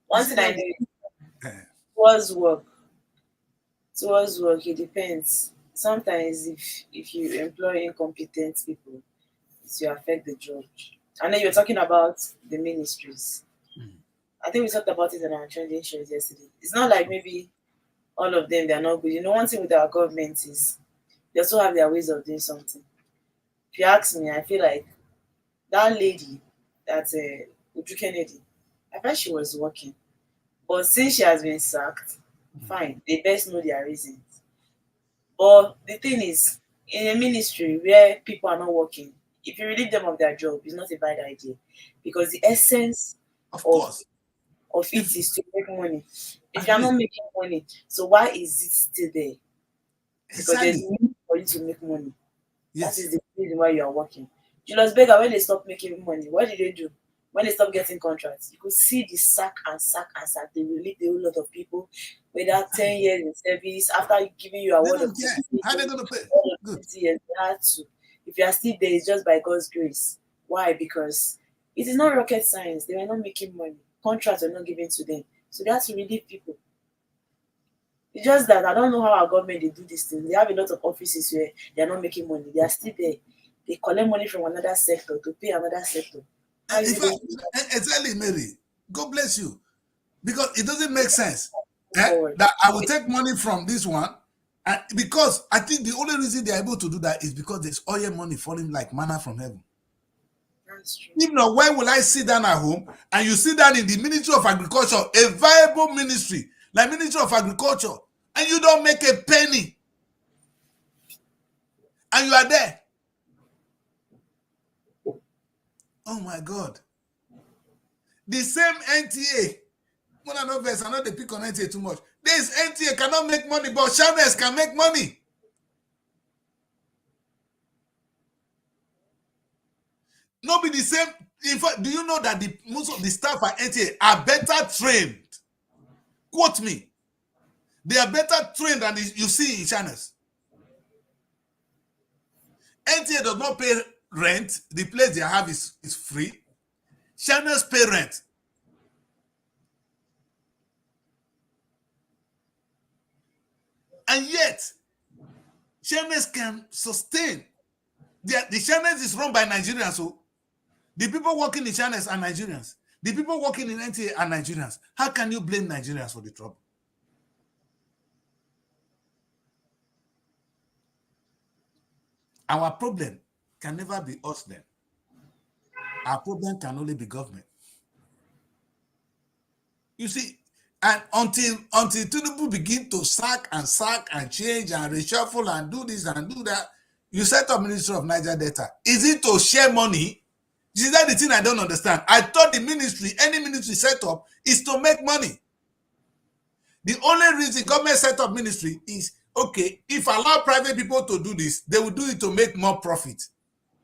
[SPEAKER 3] One thing I do towards work, it depends. Sometimes if you employ incompetent people, it will affect the job. And then you're talking about the ministries. I think we talked about it in our trending shows yesterday. It's not like maybe all of them, they're not good. You know, one thing with our government is they also have their ways of doing something. If you ask me, I feel like that lady, that's Uju Kennedy, I thought she was working. But since she has been sacked, fine, they best know their reasons. But the thing is, in a ministry where people are not working, if you relieve them of their job, it's not a bad idea. Because the essence of it is to make money. If you're not making money, so why is it still there? Because there's need for you to make money. Yes. That is the reason why you are working. Julius Berger, when they stopped making money, what did they do? When they stopped getting contracts, you could see the sack. They relieve a whole lot of people without 10 years in service. After giving you a word of
[SPEAKER 1] how are they going to pay?
[SPEAKER 3] Good. Years, they had to. If you are still there, it's just by God's grace. Why? Because it is not rocket science. They were not making money. Contracts were not given to them. So they have to relieve people. It's just that I don't know how our government they do this thing. They have a lot of offices where they are not making money. They are still there. They collect money from another sector to pay another sector.
[SPEAKER 1] Exactly, Mary. God bless you. Because it doesn't make sense that I will take money from this one. And because I think the only reason they are able to do that is because there's oil money falling like manna from heaven.
[SPEAKER 3] That's true.
[SPEAKER 1] If not, why will I sit down at home and you sit down in the Ministry of Agriculture, a viable ministry, like Ministry of Agriculture, and you don't make a penny, and you are there. Oh my God. The same NTA, when I know this, I know they pick on NTA too much. This NTA cannot make money, but channels can make money. Not be the same. In fact, do you know that most of the staff at NTA are better trained? Quote me. They are better trained than you see in channels. NTA does not pay rent. The place they have is free. Channels pay rent. And yet, channels can sustain. The channels is run by Nigerians. So the people working in channels are Nigerians. The people working in NTA are Nigerians. How can you blame Nigerians for the trouble? Our problem can never be us then. Our problem can only be government. You see, and until Tinubu begin to sack and change and reshuffle and do this and do that, you set up Ministry of Niger Delta. Is it to share money? Is that the thing I don't understand? I thought the ministry, any ministry set up, is to make money. The only reason government set up ministry is, okay, if allow private people to do this, they will do it to make more profit.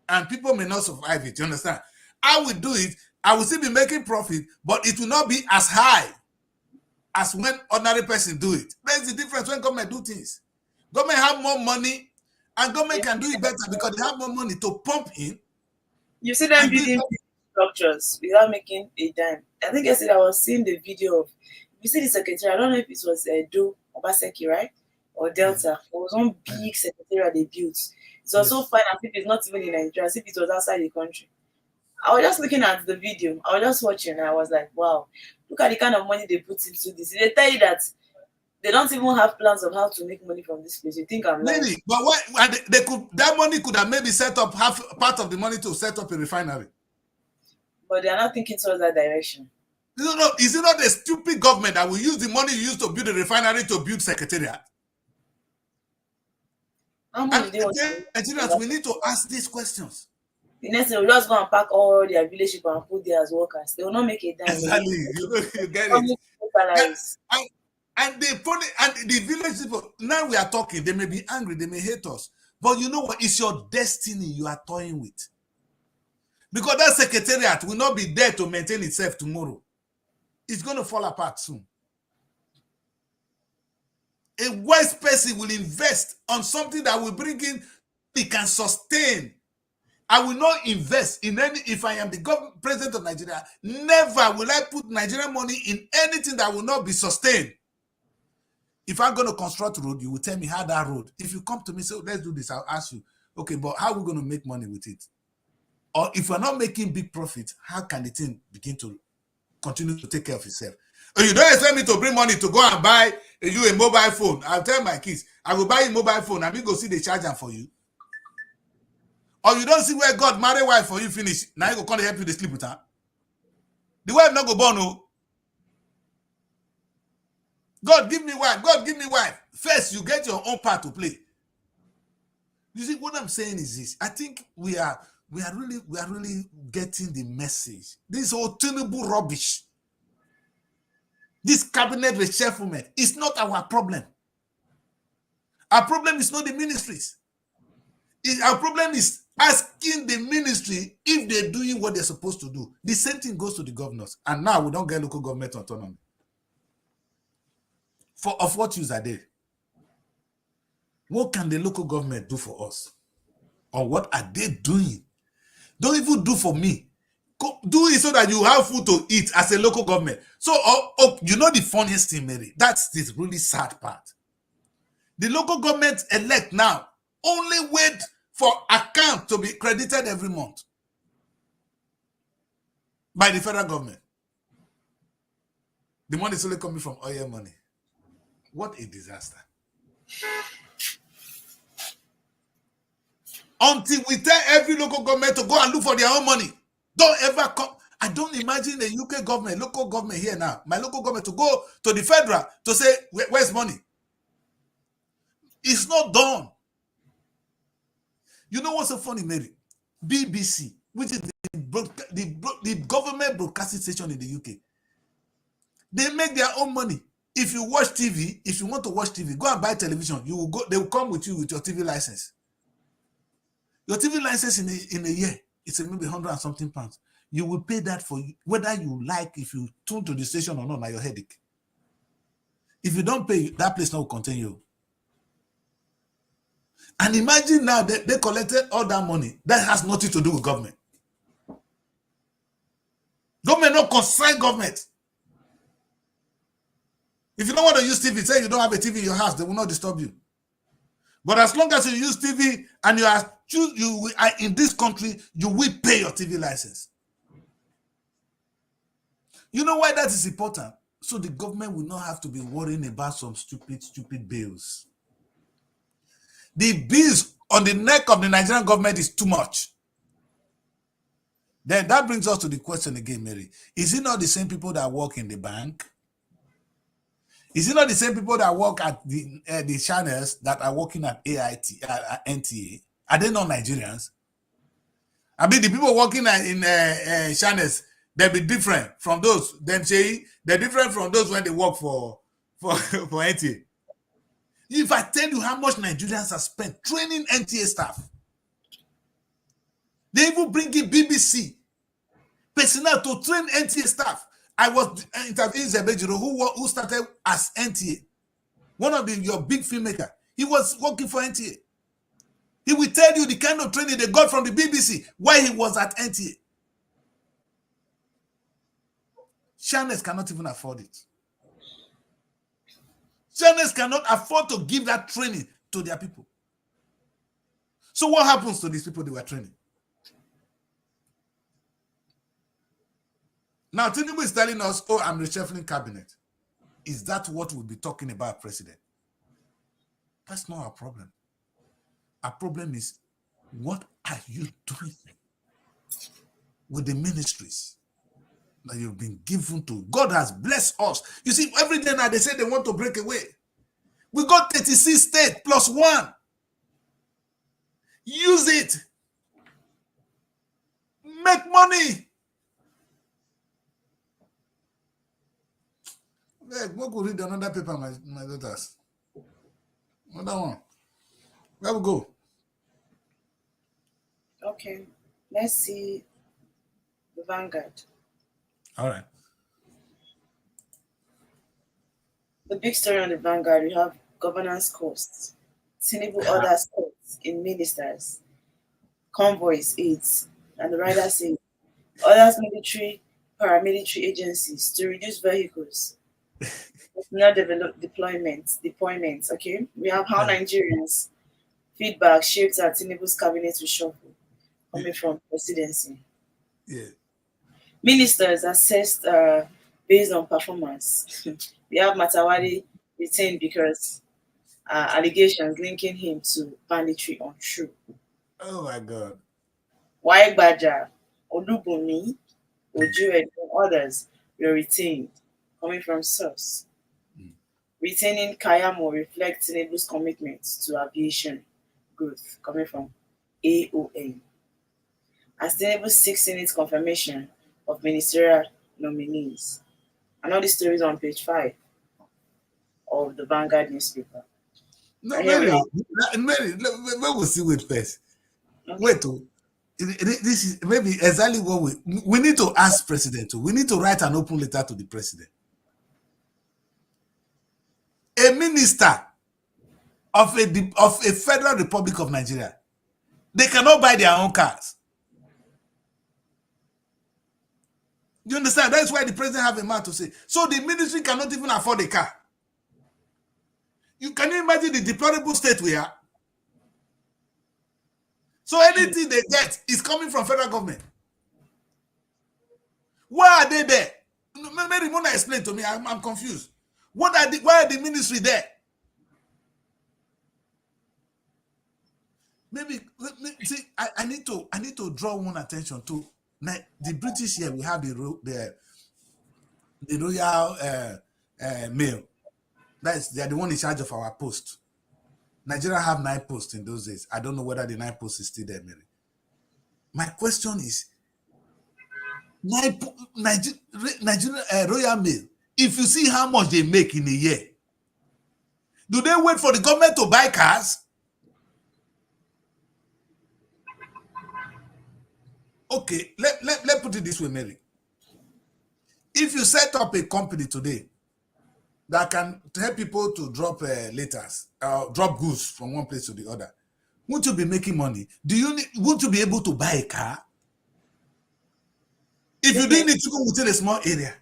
[SPEAKER 1] And people may not survive it, you understand? I will do it, I will still be making profit, but it will not be as high as when ordinary person do it. That's the difference when government do things. Government have more money, and government can do it better because they have more money to pump in.
[SPEAKER 3] You see them building structures without making a dime. I think yesterday I was seeing the video of, you see the secretary, I don't know if it was Do Obaseki, right? Or Delta. It was one big secretariat they built. It was so fine as if it's not even in Nigeria, as if it was outside the country. I was just looking at the video. I was just watching and I was like, wow, look at the kind of money they put into this. They tell you that they don't even have plans of how to make money from this place. You think I'm lying?
[SPEAKER 1] Really? But what they could, that money could have maybe set up half part of the money to set up a refinery.
[SPEAKER 3] But they are not thinking towards that direction.
[SPEAKER 1] No, is it not a stupid government that will use the money you use to build a refinery to build secretariat?
[SPEAKER 3] How much they want
[SPEAKER 1] Nigerians, we need to ask these questions.
[SPEAKER 3] The next thing, we'll just go and pack all their village people and put there as workers. They will not make a dime.
[SPEAKER 1] Exactly. You get it. And the village people, now we are talking, they may be angry, they may hate us. But you know what? It's your destiny you are toying with. Because that secretariat will not be there to maintain itself tomorrow. It's going to fall apart soon. A wise person will invest on something that will bring in, it can sustain. I will not invest in any, if I am the president of Nigeria, never will I put Nigerian money in anything that will not be sustained. If I'm going to construct a road, you will tell me how that road. If you come to me and say, let's do this, I'll ask you, okay, but how are we going to make money with it? Or if we're not making big profit, how can the thing begin to continue to take care of itself? You don't expect me to bring money to go and buy you a mobile phone. I'll tell my kids, I will buy a mobile phone and we go see the charger for you. Or you don't see where God marry wife for you finish. Now you go come to help you to sleep with her. The wife not go born, no. God give me wife. God give me wife. First, you get your own part to play. You see, what I'm saying is this. I think we are really getting the message. This whole Tinubu rubbish. This cabinet reshufflement is not our problem. Our problem is not the ministries. Our problem is asking the ministry if they're doing what they're supposed to do. The same thing goes to the governors. And now we don't get local government autonomy. Of what use are they? What can the local government do for us? Or what are they doing? Don't even do for me. Do it so that you have food to eat as a local government. So, you know the funniest thing, Mary? That's the really sad part. The local government elect now only wait for account to be credited every month by the federal government. The money is only coming from oil money. What a disaster. Until we tell every local government to go and look for their own money. Don't ever come. I don't imagine the UK government, local government here now, my local government to go to the federal to say, where's money? It's not done. You know what's so funny, Mary? BBC, which is the government broadcasting station in the UK, they make their own money. If you watch TV, if you want to watch TV, go and buy television. You will go. They will come with you with your TV license. Your TV license in a year, it's maybe 100 and something pounds. You will pay that for whether you like, if you tune to the station or not, na your headache. If you don't pay, that place now will contain you. And imagine now that they collected all that money. That has nothing to do with government. Government not concern government. If you don't want to use TV, say you don't have a TV in your house, they will not disturb you. But as long as you use TV and you are in this country, you will pay your TV license. You know why that is important? So the government will not have to be worrying about some stupid bills. The bills on the neck of the Nigerian government is too much. Then that brings us to the question again, Mary. Is it not the same people that work in the bank? Is it not the same people that work at the channels that are working at NTA? Are they not Nigerians? I mean, the people working in channels, they'll be different from those. Then say they're different from those when they work for NTA. If I tell you how much Nigerians have spent training NTA staff, they even bring in BBC personnel to train NTA staff. I was interviewing Zebejiro, who started as NTA, one of your big filmmakers. He was working for NTA. He will tell you the kind of training they got from the BBC while he was at NTA. Channels cannot even afford it. Channels cannot afford to give that training to their people. So what happens to these people they were training? Now, Tinubu is telling us, oh, I'm reshuffling cabinet. Is that what we'll be talking about, President? That's not our problem. Our problem is, what are you doing with the ministries that you've been given to? God has blessed us. You see, every day now they say they want to break away. We got 36 states plus 1. Use it. Make money. Go read another paper, my daughters. Another one. Where we go?
[SPEAKER 3] Okay, let's see the Vanguard.
[SPEAKER 1] All right.
[SPEAKER 3] The big story on the Vanguard, we have governance costs, Tinubu orders cuts in ministers, convoys, aids, and the writer says orders military, paramilitary agencies to reduce vehicles, personnel deployments. Okay, we have how Nigerians feedback shaped at Tinubu's cabinet reshuffle coming from presidency.
[SPEAKER 1] Yeah.
[SPEAKER 3] Ministers assessed based on performance. We have Matawari retained because allegations linking him to banditry untrue.
[SPEAKER 1] Oh my God.
[SPEAKER 3] Waigbaja, Olubumi, Oju, and others were retained, coming from source. Retaining Kayamo reflects Tinubu's commitment to aviation growth, coming from AON. As Tinubu seeks in its confirmation of ministerial nominees. And all these stories on page 5 of the Vanguard newspaper.
[SPEAKER 1] No, Mary, we'll see wait first. Okay. Wait, this is maybe exactly what we need to ask President. We need to write an open letter to the President. A minister of a Federal Republic of Nigeria, they cannot buy their own cars. You understand? That's why the president have a mouth to say. So the ministry cannot even afford a car. Can you imagine the deplorable state we are? So anything they get is coming from federal government. Why are they there? Maybe Mona explain to me. I'm confused. Why are the ministry there? Maybe see. I need to draw one attention to the British here. We have the Royal Mail. They are the one in charge of our post. Nigeria have 9 posts in those days. I don't know whether the 9 posts is still there, Mary. My question is, Nigeria Royal Mail, if you see how much they make in a year, do they wait for the government to buy cars? Okay, let put it this way, Mary. If you set up a company today that can help people to drop letters, drop goods from one place to the other, won't you be making money? Won't you be able to buy a car? If you didn't need to go within a small area.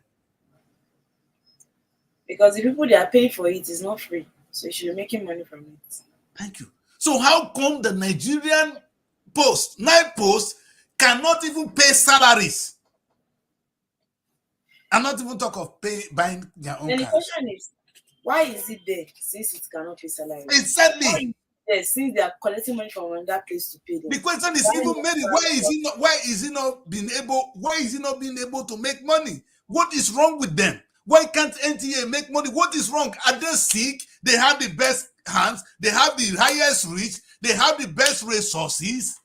[SPEAKER 3] Because the people they are paying for it is not free. So you should be making money from it.
[SPEAKER 1] Thank you. So how come the Nigerian post, 9 posts, cannot even pay salaries? And not even talk of buying their own
[SPEAKER 3] Then the
[SPEAKER 1] cars.
[SPEAKER 3] question is, why is it there since it cannot pay salary?
[SPEAKER 1] Exactly.
[SPEAKER 3] Yes, since they are collecting money from another place to pay them.
[SPEAKER 1] The question is even Mary, why is he not being able to make money? What is wrong with them? Why can't NTA make money? What is wrong? Are they sick? They have the best hands, they have the highest reach, they have the best resources.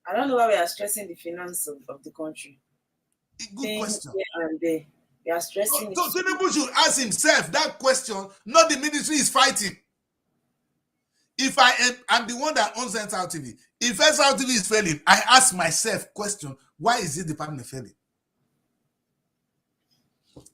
[SPEAKER 3] I don't know why we are stressing the finance of the country.
[SPEAKER 1] Good question.
[SPEAKER 3] Here and there. We are stressing
[SPEAKER 1] So Tinubu should ask himself that question, not the ministry is fighting. If I'm the one that owns Srtv, if Srtv is failing, I ask myself question, why is this department failing?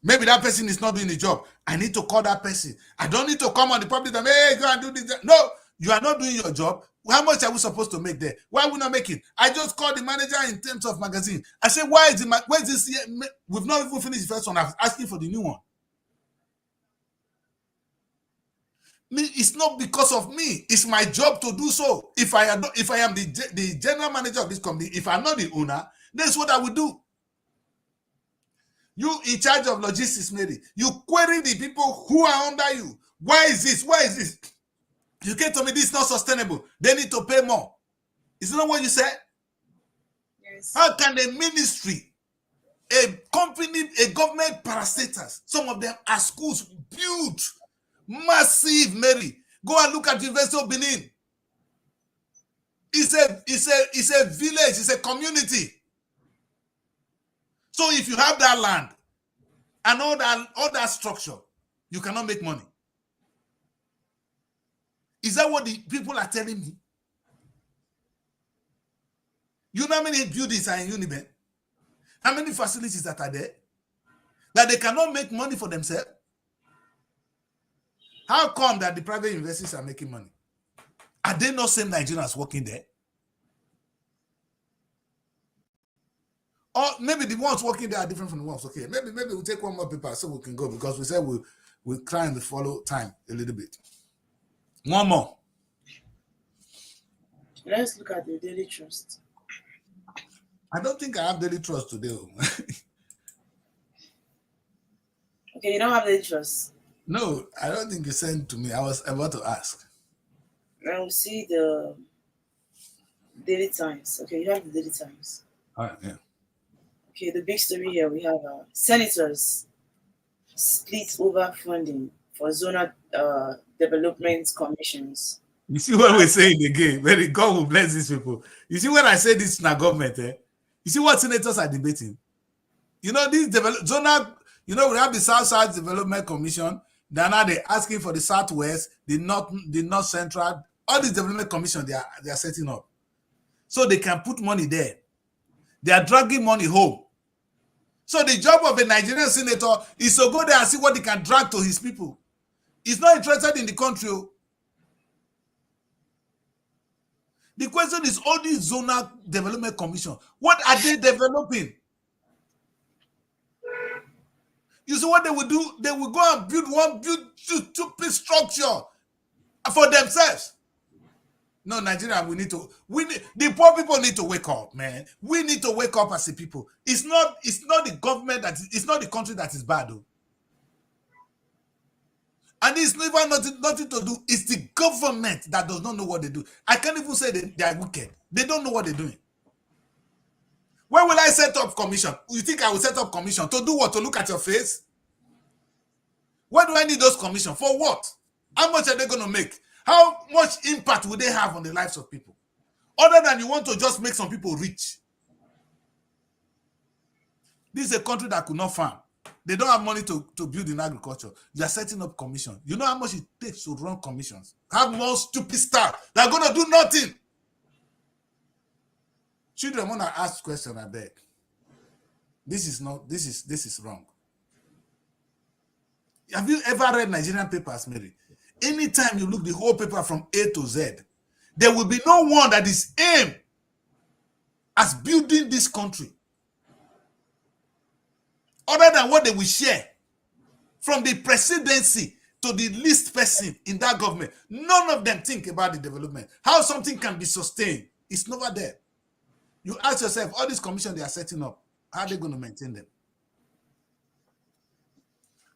[SPEAKER 1] Maybe that person is not doing the job. I need to call that person. I don't need to come on the public and hey, go and do this. No, you are not doing your job. How much are we supposed to make there? Why are we not making? I just called the manager in terms of magazine. I said, why is this here? We've not even finished the first one. I was asking for the new one. It's not because of me. It's my job to do so. If I am the general manager of this company, if I'm not the owner, that's what I would do. You in charge of logistics, Mary. You query the people who are under you. Why is this? Why is this? You came to me, this is not sustainable. They need to pay more. Isn't that what you said?
[SPEAKER 3] Yes.
[SPEAKER 1] How can a ministry, a company, a government parastatals, some of them are schools built, massive, Mary. Go and look at the University of Benin. It's a village, it's a community. So if you have that land and all that structure, you cannot make money. Is that what the people are telling me? You know how many buildings are in Uniben? How many facilities that are there? That they cannot make money for themselves? How come that the private universities are making money? Are they not same Nigerians working there? Or maybe the ones working there are different from the ones. Okay, maybe we'll take one more paper so we can go, because we said we'll try and follow time a little bit. One more.
[SPEAKER 3] Let's look at the Daily Trust.
[SPEAKER 1] I don't think I have Daily Trust today.
[SPEAKER 3] Okay, you don't have Daily Trust?
[SPEAKER 1] No, I don't think you sent to me. I was about to ask.
[SPEAKER 3] Now we see the Daily Times. Okay, you have the Daily Times.
[SPEAKER 1] All right, yeah.
[SPEAKER 3] Okay, the big story here, we have senators split over funding for zonal development commissions.
[SPEAKER 1] You see what we're saying again? Very God will bless these people. You see when I say this in our government, you see what senators are debating? You know, this zonal, we have the South Development Commission. Now they're asking for the Southwest, the North Central, all these development commission they are setting up. So they can put money there. They are dragging money home. So the job of a Nigerian senator is to go there and see what he can drag to his people. He's not interested in the country. The question is, all these zonal development commission, what are they developing? You see what they will do? They will go and build one stupid structure for themselves. No, Nigeria, the poor people need to wake up, man. We need to wake up as a people. It's not the government it's not the country that is bad, though. And it's never nothing to do. It's the government that does not know what they do. I can't even say they are wicked. They don't know what they're doing. When will I set up commission? You think I will set up commission to do what? To look at your face? Why do I need those commission? For what? How much are they going to make? How much impact will they have on the lives of people? Other than you want to just make some people rich. This is a country that could not farm. They don't have money to build in agriculture. You are setting up commission. You know how much it takes to run commissions? Have more stupid staff that are going to do nothing. Children, want to ask question, I beg. This is wrong. Have you ever read Nigerian papers, Mary? Anytime you look the whole paper from A to Z, there will be no one that is aimed at building this country other than what they will share from the presidency to the least person in that government. None of them think about the development. How something can be sustained. It's never there. You ask yourself, all these commissions they are setting up, how are they going to maintain them?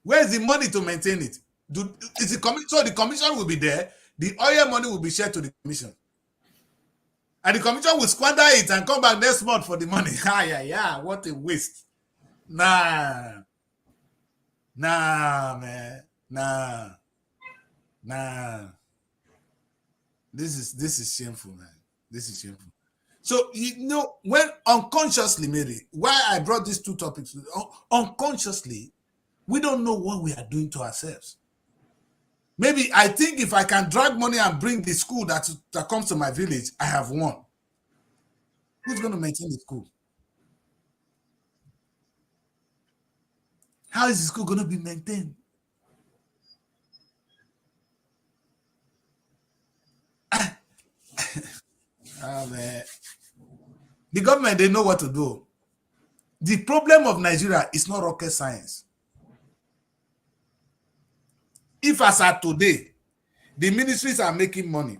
[SPEAKER 1] Where's the money to maintain it? So the commission will be there. The oil money will be shared to the commission. And the commission will squander it and come back next month for the money. Yeah, what a waste. Nah, man. Nah. This is shameful, man. This is shameful. So, when unconsciously, Mary, why I brought these two topics, unconsciously, we don't know what we are doing to ourselves. Maybe I think if I can drag money and bring the school that comes to my village, I have won. Who's going to maintain the school? How is the school going to be maintained? Man. The government, they know what to do. The problem of Nigeria is not rocket science. If as at today, the ministries are making money,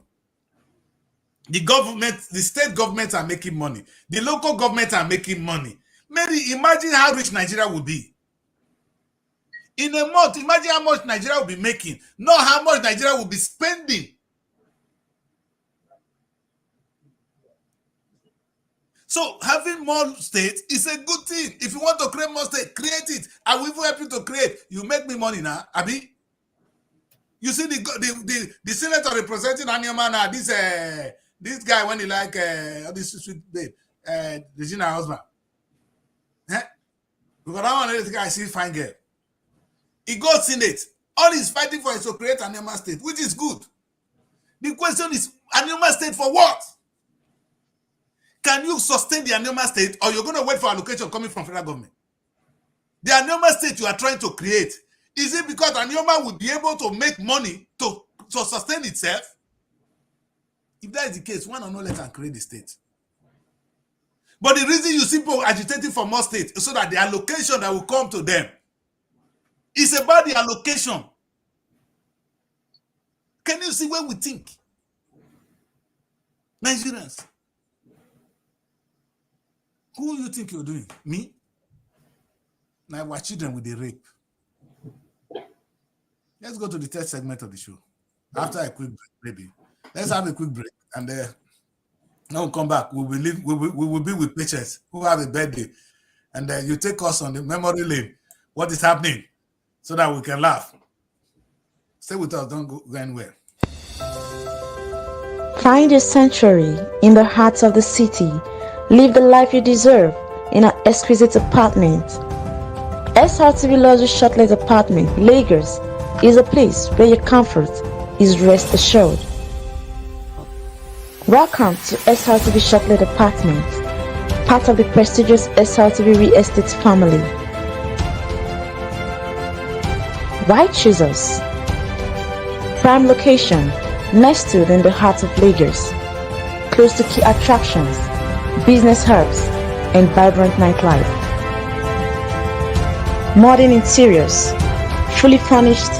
[SPEAKER 1] the state governments are making money, the local governments are making money, maybe imagine how rich Nigeria will be. In a month, imagine how much Nigeria will be making, not how much Nigeria will be spending. So having more states is a good thing. If you want to create more states, create it. I will even help you to create. You make me money now, Abi. You see the senator representing Anyama now, this guy when he like this sweet babe, Regina husband. Because that one this guy see fine girl. He goes Senate. All he's fighting for is to create Anyama state, which is good. The question is, Anyama state for what? Can you sustain the Anyama state, or you're going to wait for allocation coming from federal government? The Anyama state you are trying to create, is it because Anyama will be able to make money to sustain itself? If that is the case, why not let them create the state? But the reason you see people agitating for more states is so that the allocation that will come to them is about the allocation. Can you see where we think? Nigerians. Who you think you're doing? Me? Now we're children with the rape. Let's go to the third segment of the show. After a quick break, maybe. Let's have a quick break. And then we'll come back. We will be with Patience who have a birthday. And then you take us on the memory lane. What is happening? So that we can laugh. Stay with us. Don't go anywhere.
[SPEAKER 4] Find your sanctuary in the heart of the city. Live the life you deserve in an exquisite apartment. Srtv Luxury Shortlet Apartment, Lagos, is a place where your comfort is rest assured. Welcome to Srtv Shortlet Apartment, part of the prestigious Srtv Real Estate family. Why choose us? Prime location, nestled in the heart of Lagos, close to key attractions, business hubs, and vibrant nightlife. Modern interiors, fully furnished,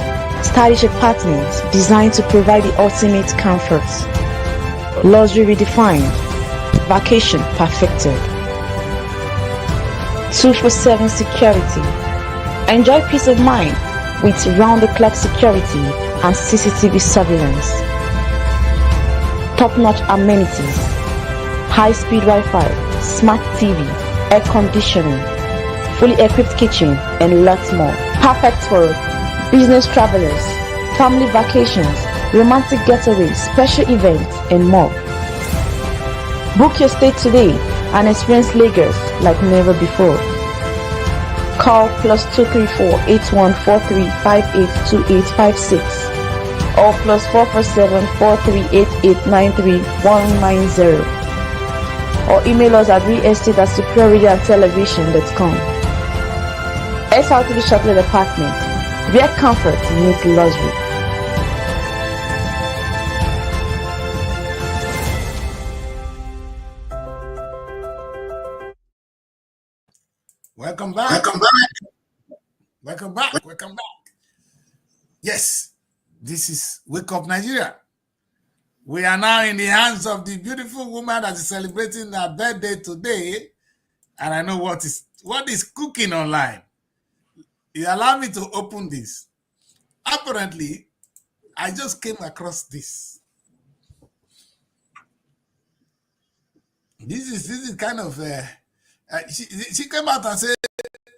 [SPEAKER 4] stylish apartments designed to provide the ultimate comfort. Luxury redefined, vacation perfected. 24/7 security. Enjoy peace of mind with round-the-clock security and CCTV surveillance. Top-notch amenities, high-speed Wi-Fi, smart TV, air conditioning, fully equipped kitchen, and lots more. Perfect for business travelers, family vacations, romantic getaways, special events, and more. Book your stay today and experience Lagos like never before. Call +234 8143 582856 or +447 4388 93190 or email us at realestate@superiorradiotelevision.com. Srtv Chocolate Apartment, where comfort meets luxury.
[SPEAKER 1] Welcome back. Welcome back. Yes, this is Wake Up Nigeria. We are now in the hands of the beautiful woman that is celebrating her birthday today. And I know what is cooking online. You allow me to open this. Apparently, I just came across this. This is kind of she came out and said,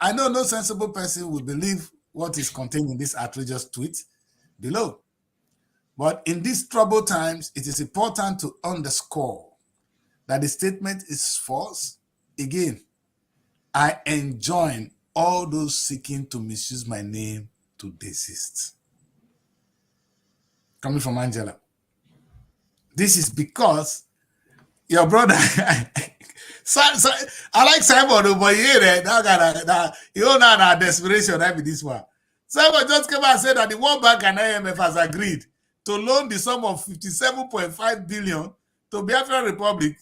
[SPEAKER 1] I know no sensible person will believe what is contained in this outrageous tweet below. But in these troubled times, it is important to underscore that the statement is false. Again, I enjoin all those seeking to misuse my name to desist. Coming from Angela. This is because your brother, I like Simon, but you hear that you know that desperation, that be this one. Simon just came out and said that the World Bank and IMF has agreed to loan the sum of 57.5 billion to Biafra Republic,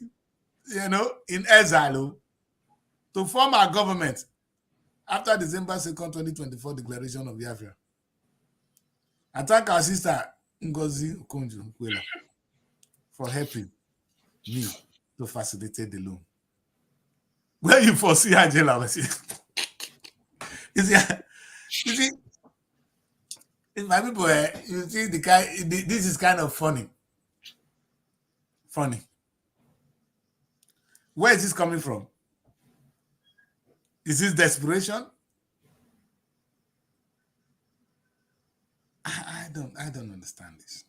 [SPEAKER 1] in exile, to form our government after December 2nd, 2024 declaration of Biafra. I thank our sister Ngozi Okonjo-Iweala for helping me to facilitate the loan. Where you foresee Angela? You see, my people, you see the guy. This is kind of funny. Funny. Where is this coming from? Is this desperation? I don't understand this.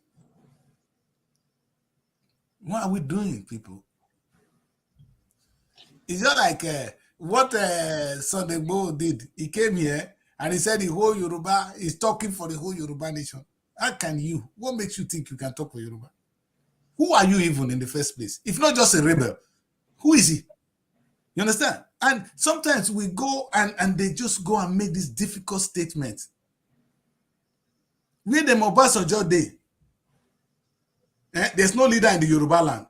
[SPEAKER 1] What are we doing, people? It's just like what Sunday Igboho did. He came here and he said the whole Yoruba is talking for the whole Yoruba nation. How can you? What makes you think you can talk for Yoruba? Who are you even in the first place? If not just a rebel, who is he? You understand? And sometimes we go and they just go and make this difficult statement. Where the Obasanjo day, there's no leader in the Yoruba land.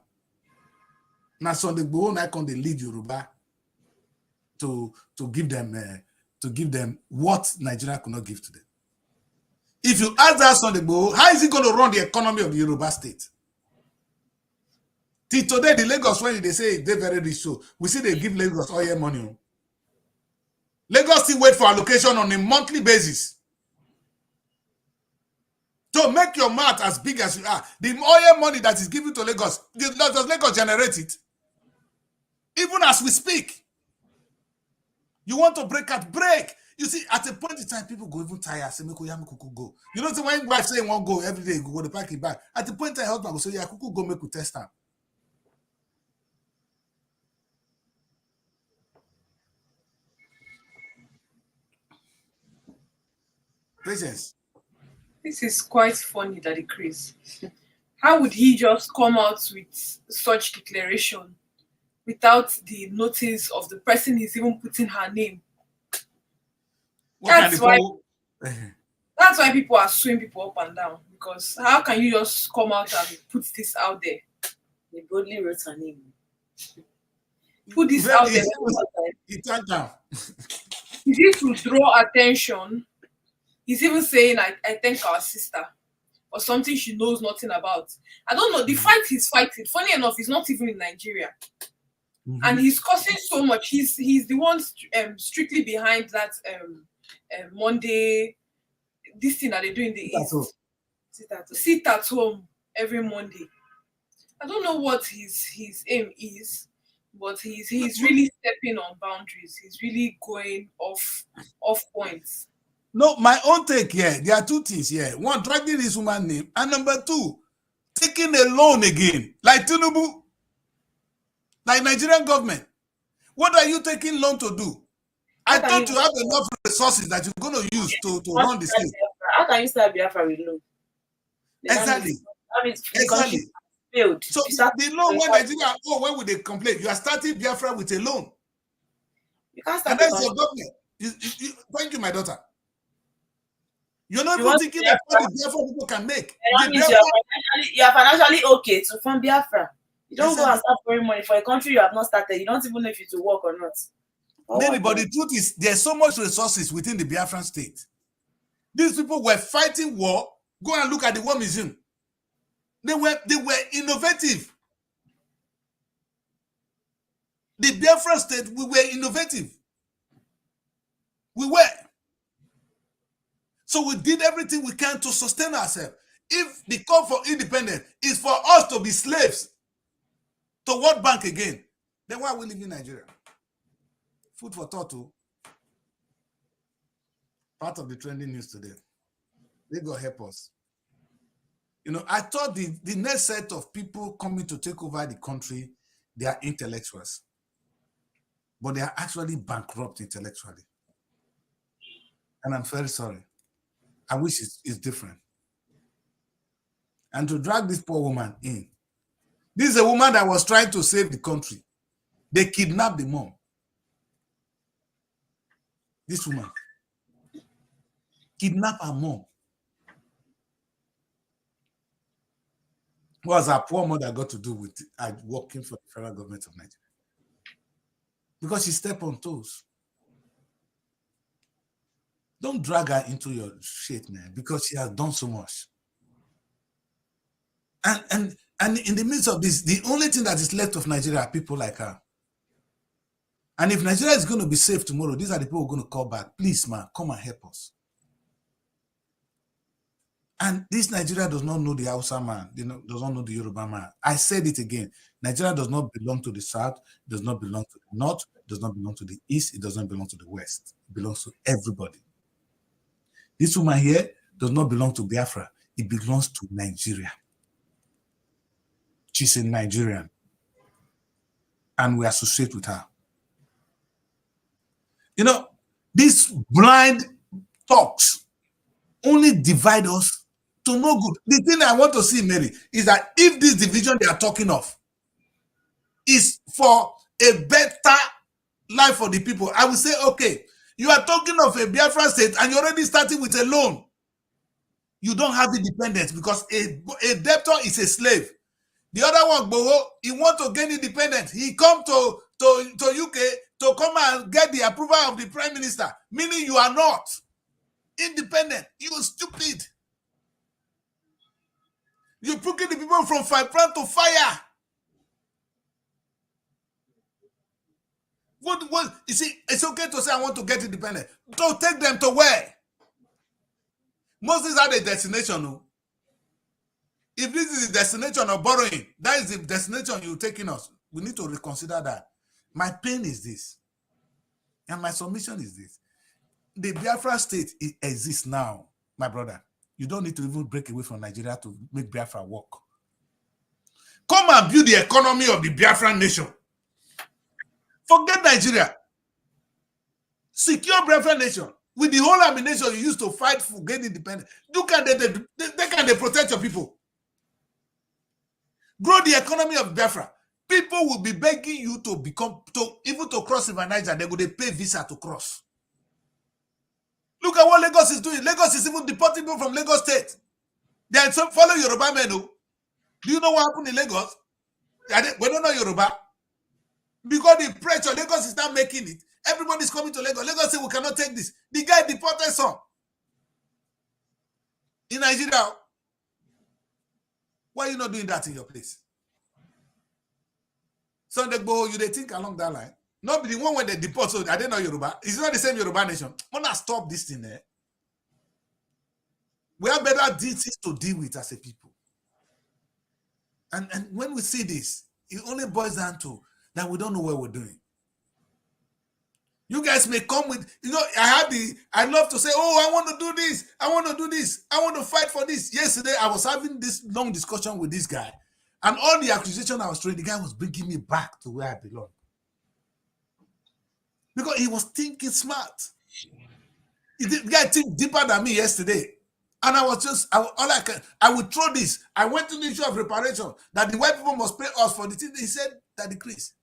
[SPEAKER 1] Now Sunday Igboho now can they lead Yoruba to give them what Nigeria could not give to them. If you ask that Sunday Igboho, how is he going to run the economy of the Yoruba state? Till today, the Lagos, when they say they're very rich, so we see they give Lagos all your money. Lagos still wait for allocation on a monthly basis. To make your mouth as big as you are, the oil money that is given to Lagos, does Lagos generate it? Even as we speak, you want to break. You see, at a point in time, people go even tired. Say, "Meko yamu kuku go." You know, when wife say won't go every day, go the pack it back. At the point in time, husband go say, "Yeah, kuku go make we test time." Patience.
[SPEAKER 2] This is quite funny, Daddy Chris. How would he just come out with such declaration without the notice of the person he's even putting her name? That's why people are suing people up and down. Because how can you just come out and put this out there?
[SPEAKER 3] They boldly wrote her name.
[SPEAKER 2] Put this out there.
[SPEAKER 1] He turned down.
[SPEAKER 2] Is it to draw attention? He's even saying, I thank our sister, or something she knows nothing about. I don't know. The fight he's fighting, funny enough, he's not even in Nigeria. And he's causing so much. He's the one strictly behind that Monday, this thing that they do in the East. Sit at home every Monday. I don't know what his aim is, but he's really stepping on boundaries. He's really going off points.
[SPEAKER 1] No, my own take here. There are two things here. One, dragging this woman's name, and number two, taking a loan again, like Tinubu, like Nigerian government. What are you taking loan to do? I thought you have enough resources that you're going to use to run the state.
[SPEAKER 3] How can you start Biafra with loan?
[SPEAKER 1] Exactly.
[SPEAKER 3] That means the
[SPEAKER 1] Exactly.
[SPEAKER 3] country failed.
[SPEAKER 1] So the loan when Nigeria, when would they complain? You are starting Biafra with a loan.
[SPEAKER 3] You can't start.
[SPEAKER 1] And that's your government. Thank you, my daughter. You're not even thinking of what the Biafra people can make.
[SPEAKER 3] That means you are financially okay to fund Biafra. You don't go and start borrowing money for a country you have not started. You don't even know if it will work or not.
[SPEAKER 1] Maybe, but the truth is, there's so much resources within the Biafran state. These people were fighting war. Go and look at the War Museum. They were innovative. The Biafran state, we were innovative. We were. So we did everything we can to sustain ourselves. If the call for independence is for us to be slaves to World Bank again, then why are we living in Nigeria? Food for thought too. Part of the trending news today. They go help us. You know, I thought the next set of people coming to take over the country, they are intellectuals. But they are actually bankrupt intellectually. And I'm very sorry. I wish it's different. And to drag this poor woman in. This is a woman that was trying to save the country. They kidnapped the mom. This woman kidnapped her mom. What has her poor mother got to do with working for the federal government of Nigeria? Because she stepped on toes. Don't drag her into your shit, man, because she has done so much. And in the midst of this, the only thing that is left of Nigeria are people like her. And if Nigeria is going to be safe tomorrow, these are the people who are going to call back. Please, man, come and help us. And this Nigeria does not know the Hausa man, does not know the Yoruba man. I said it again. Nigeria does not belong to the South, does not belong to the North, does not belong to the East, it does not belong to the West. It belongs to everybody. This woman here does not belong to Biafra. It belongs to Nigeria. She's a Nigerian. And we associate with her. You know, these blind talks only divide us to no good. The thing I want to see, Mary, is that if this division they are talking of is for a better life for the people, I will say, okay, you are talking of a Biafra state and you're already starting with a loan. You don't have independence because a debtor is a slave. The other one, Boho, he wants to gain independence. He come to UK to come and get the approval of the prime minister, meaning you are not independent. You are stupid. You're putting the people from fire to fire. What you see, it's okay to say I want to get independent. Don't take them to where? Moses had a destination. No? If this is the destination of borrowing, that is the destination you're taking us. We need to reconsider that. My pain is this. And my submission is this. The Biafra state exists now, my brother. You don't need to even break away from Nigeria to make Biafra work. Come and build the economy of the Biafran nation. Forget Nigeria. Secure Biafran nation. With the whole ammunition you used to fight for getting independence. Look at they protect your people. Grow the economy of Biafra. People will be begging you to even to cross River Niger. They will pay visa to cross. Look at what Lagos is doing. Lagos is even deporting people from Lagos State. They are follow Yoruba men. Do you know what happened in Lagos? We don't know Yoruba. Because the pressure, Lagos is not making it. Everybody's coming to Lagos. Lagos said we cannot take this. The guy deported some. In Nigeria, why are you not doing that in your place? Sunday Bo, you they think along that line. Not the one when they deport, so I don't know Yoruba. It's not the same Yoruba nation. I'm gonna stop this thing there. We have better things to deal with as a people. And when we see this, it only boils down to that we don't know what we're doing. You guys may come with, I love to say, oh, I want to do this. I want to do this. I want to fight for this. Yesterday, I was having this long discussion with this guy. And all the accusation I was throwing, the guy was bringing me back to where I belong. Because he was thinking smart. The guy think deeper than me yesterday. And I was just, I would throw this. I went to the issue of reparation, that the white people must pay us for the thing. He said that decrease.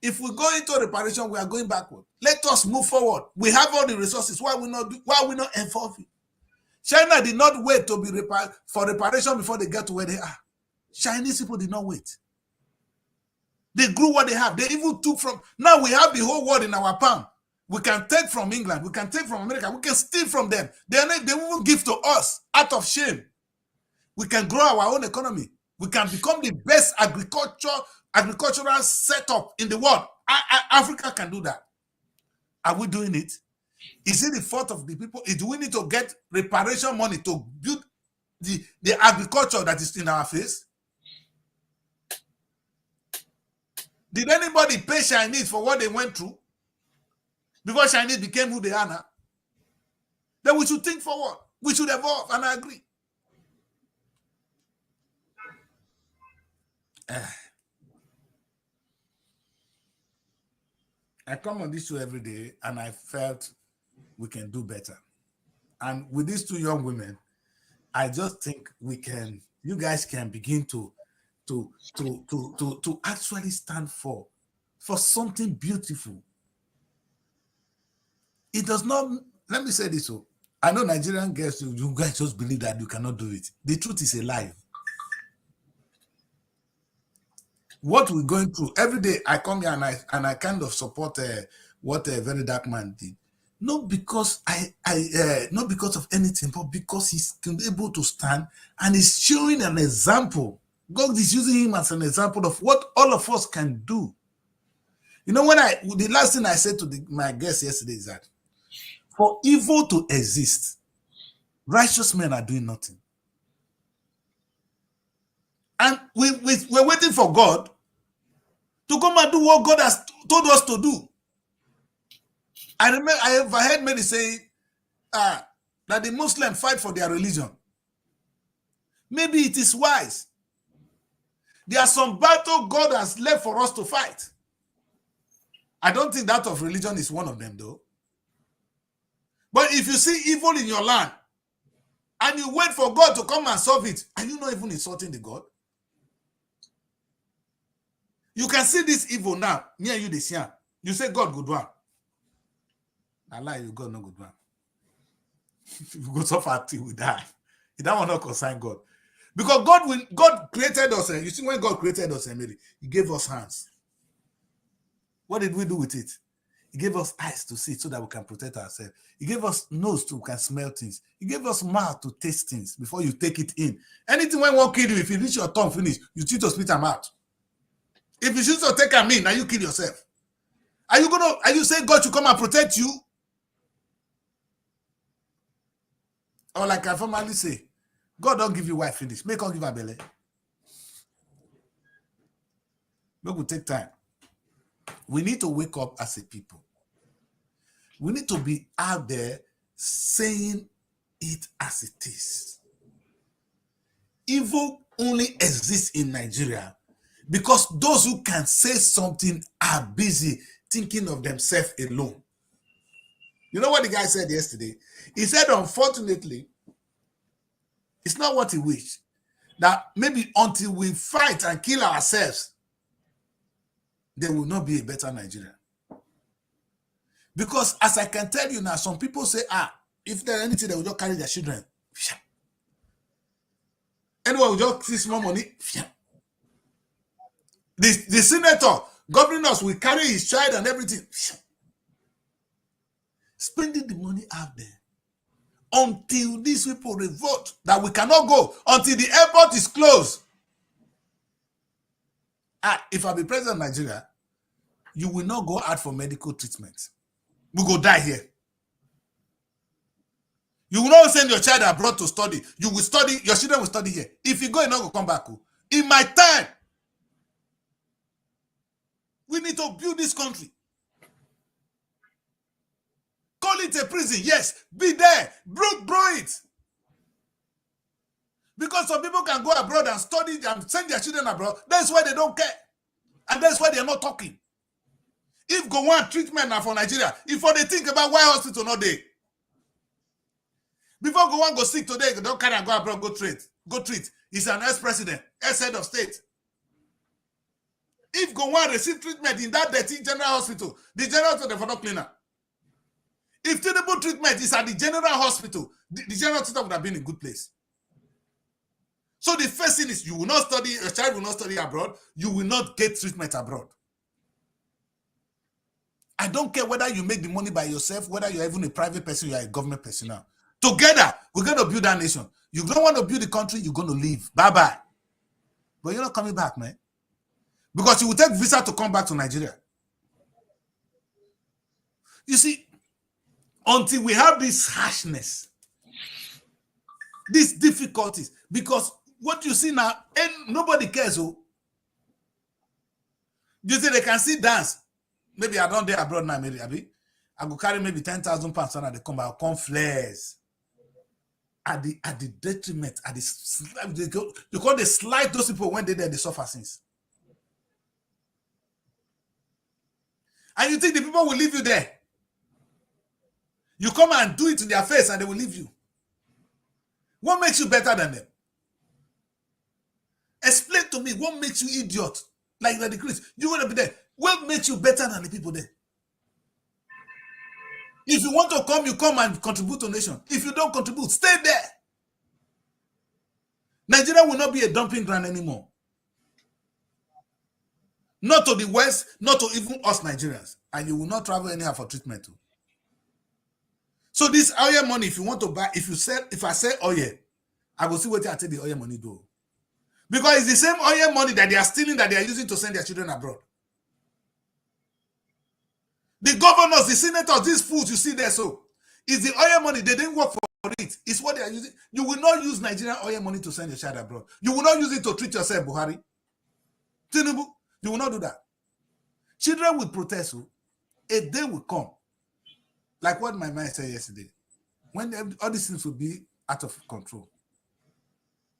[SPEAKER 1] If we go into reparation, we are going backward. Let us move forward. We have all the resources. Why we not involve it? China did not wait to be for reparation before they get to where they are. Chinese people did not wait. They grew what they have. They even took from. Now we have the whole world in our palm. We can take from England. We can take from America. We can steal from them. They won't give to us out of shame. We can grow our own economy. We can become the best agricultural setup in the world. Africa can do that. Are we doing it? Is it the fault of the people? Do we need to get reparation money to build the agriculture that is in our face? Did anybody pay Chinese for what they went through? Because Chinese became who they are now. Then we should think forward. We should evolve, and I agree. I come on this show every day, and I felt we can do better. And with these two young women, I just think you guys can begin to actually stand for something beautiful. It does not, let me say this. So I know Nigerian girls, you guys just believe that you cannot do it. The truth is a lie. What we're going through every day, I come here and I kind of support what a very dark man did. Not because not because of anything, but because he's able to stand and he's showing an example. God is using him as an example of what all of us can do. You know, the last thing I said to my guest yesterday is that for evil to exist, righteous men are doing nothing. And we're waiting for God to come and do what God has told us to do. I remember I have heard many say that the Muslims fight for their religion. Maybe it is wise. There are some battles God has left for us to fight. I don't think that of religion is one of them, though. But if you see evil in your land and you wait for God to come and solve it, are you not even insulting the God? You can see this evil now, me and you this year. You say God good one. I lie, you God no good one. If you go so far till we die, that will not concern God. Because God created us. You see, when God created us, Mary, he gave us hands. What did we do with it? He gave us eyes to see so that we can protect ourselves. He gave us nose to we can smell things. He gave us mouth to taste things before you take it in. Anything when one kill you, if you reach your tongue finish, you choose to spit them out. If you choose to take them in, now you kill yourself. Are you saying God should come and protect you? Or like I formerly say, God don't give you wife finish. Make God give her belly. But we take time. We need to wake up as a people. We need to be out there saying it as it is. Evil only exists in Nigeria because those who can say something are busy thinking of themselves alone. You know what the guy said yesterday? He said, unfortunately, it's not what he wished. That maybe until we fight and kill ourselves, there will not be a better Nigeria. Because as I can tell you now, some people say, if there's anything, they will just carry their children. Anyone will just see small money. The senator governing us will carry his child and everything. Spending the money out there until these people revolt that we cannot go, until the airport is closed. If I be president of Nigeria, you will not go out for medical treatment. We go die here. You will not send your child abroad to study. You will study, your children will study here. If you go, you're not going to come back. In my time, we need to build this country. it a prison. Yes, be there. Bro it. Because some people can go abroad and study and send their children abroad. That's why they don't care. And that's why they're not talking. If go one treatment now for Nigeria, if they think about why hospital not there. Before go one go sick today, don't carry and go abroad, go treat. He's an ex-president, ex-head of state. If go one receive treatment in that dirty general hospital, the general hospital for not cleaner. If terrible treatment is at the general hospital, the general hospital would have been in a good place. So the first thing is you will not study, a child will not study abroad, you will not get treatment abroad. I don't care whether you make the money by yourself, whether you're even a private person, you're a government person now. Together, we're going to build that nation. You don't want to build the country, you're going to leave. Bye-bye. But you're not coming back, man. Because you will take visa to come back to Nigeria. You see, until we have this harshness, these difficulties, because what you see now, and nobody cares. Oh, you see, they can see dance. Maybe I don't dare abroad now, maybe I go carry maybe 10,000 pounds and they come out, come flares. At the detriment, at the you call they slide those people when they're there, they suffer since. And you think the people will leave you there? You come and do it in their face and they will leave you. What makes you better than them? Explain to me what makes you idiot like the Chris. You want to be there. What makes you better than the people there? If you want to come, you come and contribute to the nation. If you don't contribute, stay there. Nigeria will not be a dumping ground anymore. Not to the West, not to even us Nigerians. And you will not travel anyhow for treatment too. So this oil money, if you want to buy, if I sell oil, I will see what I take the oil money do. Because it's the same oil money that they are stealing that they are using to send their children abroad. The governors, the senators, these fools you see there, so it's the oil money. They didn't work for it. It's what they are using. You will not use Nigerian oil money to send your child abroad. You will not use it to treat yourself, Buhari. Tinubu, you will not do that. Children will protest. A day will come, like what my man said yesterday, when all these things will be out of control.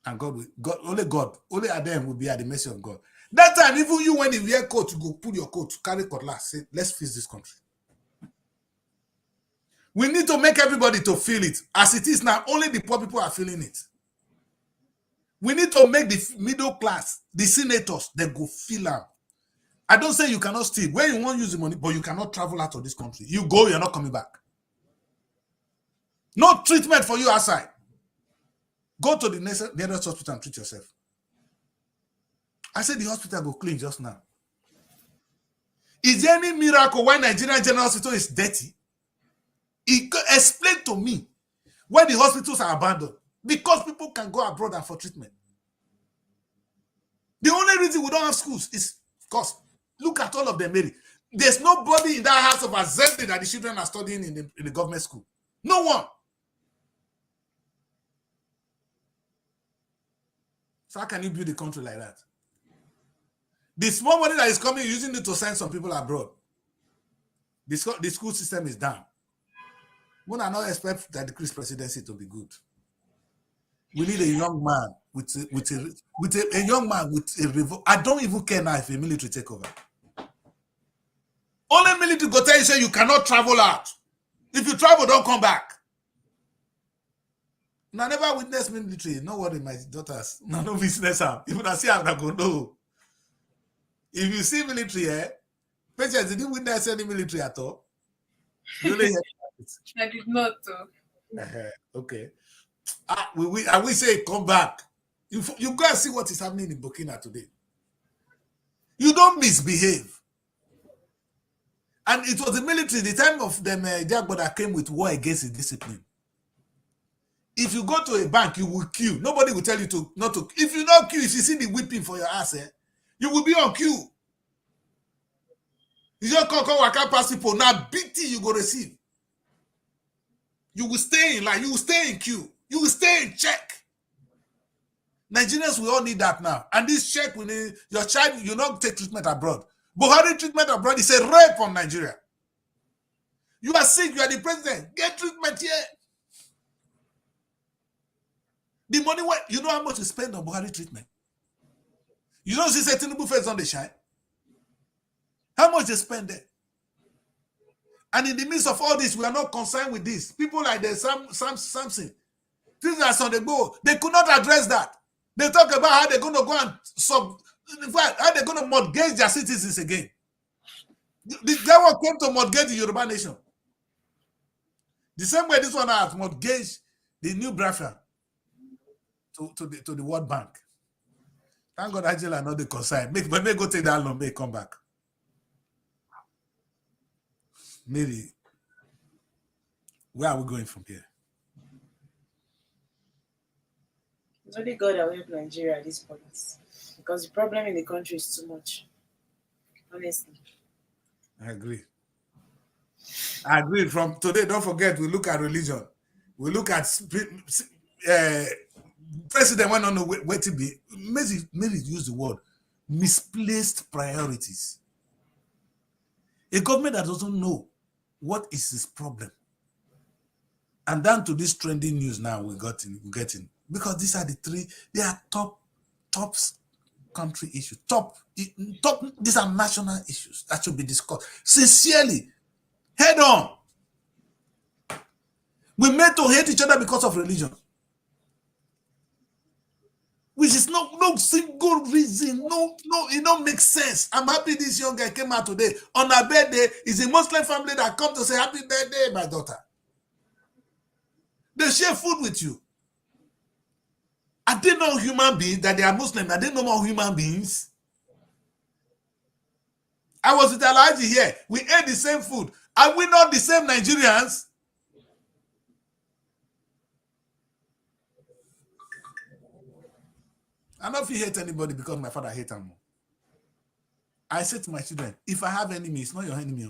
[SPEAKER 1] And only Adam will be at the mercy of God. That time, even you, when you wear coat, you go pull your coat, carry cutlass, say, let's fix this country. We need to make everybody to feel it. As it is now, only the poor people are feeling it. We need to make the middle class, the senators, they go feel them. I don't say you cannot steal. When you want to use the money, but you cannot travel out of this country. You go, you're not coming back. No treatment for you outside. Go to the nearest hospital and treat yourself. I said the hospital go clean just now. Is there any miracle why Nigerian General Hospital is dirty? Explain to me why the hospitals are abandoned. Because people can go abroad and for treatment. The only reason we don't have schools is because look at all of them, Mary. There's nobody in that house of assembly that the children are studying in the government school. No one. So how can you build a country like that? The small money that is coming, using it to send some people abroad. The school system is down. We do not expect that the Chris presidency to be good. We need a young man with a young man with a revolt. I don't even care now if a military take over. Only military go tell you say you cannot travel out. If you travel, don't come back. I never witnessed military. No worry, my daughters. No business. Even I see I'm not going to know. If you see military, patients, did you witness any military at all? Really?
[SPEAKER 2] I did not.
[SPEAKER 1] Okay. I will say come back. You go and see what is happening in Burkina today. You don't misbehave. And it was the military, the time of them, that came with war against the discipline. If you go to a bank, you will queue. Nobody will tell you to not to. If you don't queue, if you see the whipping for your ass, you will be on queue. You just come waka pass people. Now, big thing you go receive. You will stay in line. You will stay in queue. You will stay in check. Nigerians, we all need that now. And this check, we need your child, you not take treatment abroad. Buhari treatment abroad is a rape from Nigeria. You are sick, you are the president. Get treatment here. The money, you know how much you spend on Buhari treatment? You don't see Tinubu face on the shine. How much they spend there? And in the midst of all this, we are not concerned with this. People like the Samson, things that's on the go, they could not address that. They talk about how they're going to go and in fact, how they're going to mortgage their citizens again. That one came to mortgage the Yoruba nation. The same way this one has mortgaged the new Biafra to the World Bank. Thank God Angela not the consign. But may go take that loan, may come back. Maybe. Where are we going from here?
[SPEAKER 3] It's only God that will help Nigeria at this point. Because the problem in the country is too much. Honestly.
[SPEAKER 1] I agree. I agree. From today, don't forget, we look at religion. We look at president went on the way to be. Maybe use the word misplaced priorities. A government that doesn't know what is his problem. And down to this trending news now we're getting. Because these are the three, they are top country issues. These are national issues that should be discussed sincerely, head on. We made to hate each other because of religion, which is no single reason. No, it don't make sense. I'm happy this young guy came out today. On her birthday, is a Muslim family that come to say happy birthday, my daughter. They share food with you. Are they not human beings that they are Muslim? Are they no more human beings? I was with Alhaji here. We ate the same food. Are we not the same Nigerians? I don't know if you hate anybody because my father hates them. I say to my children, if I have enemy, it's not your enemy.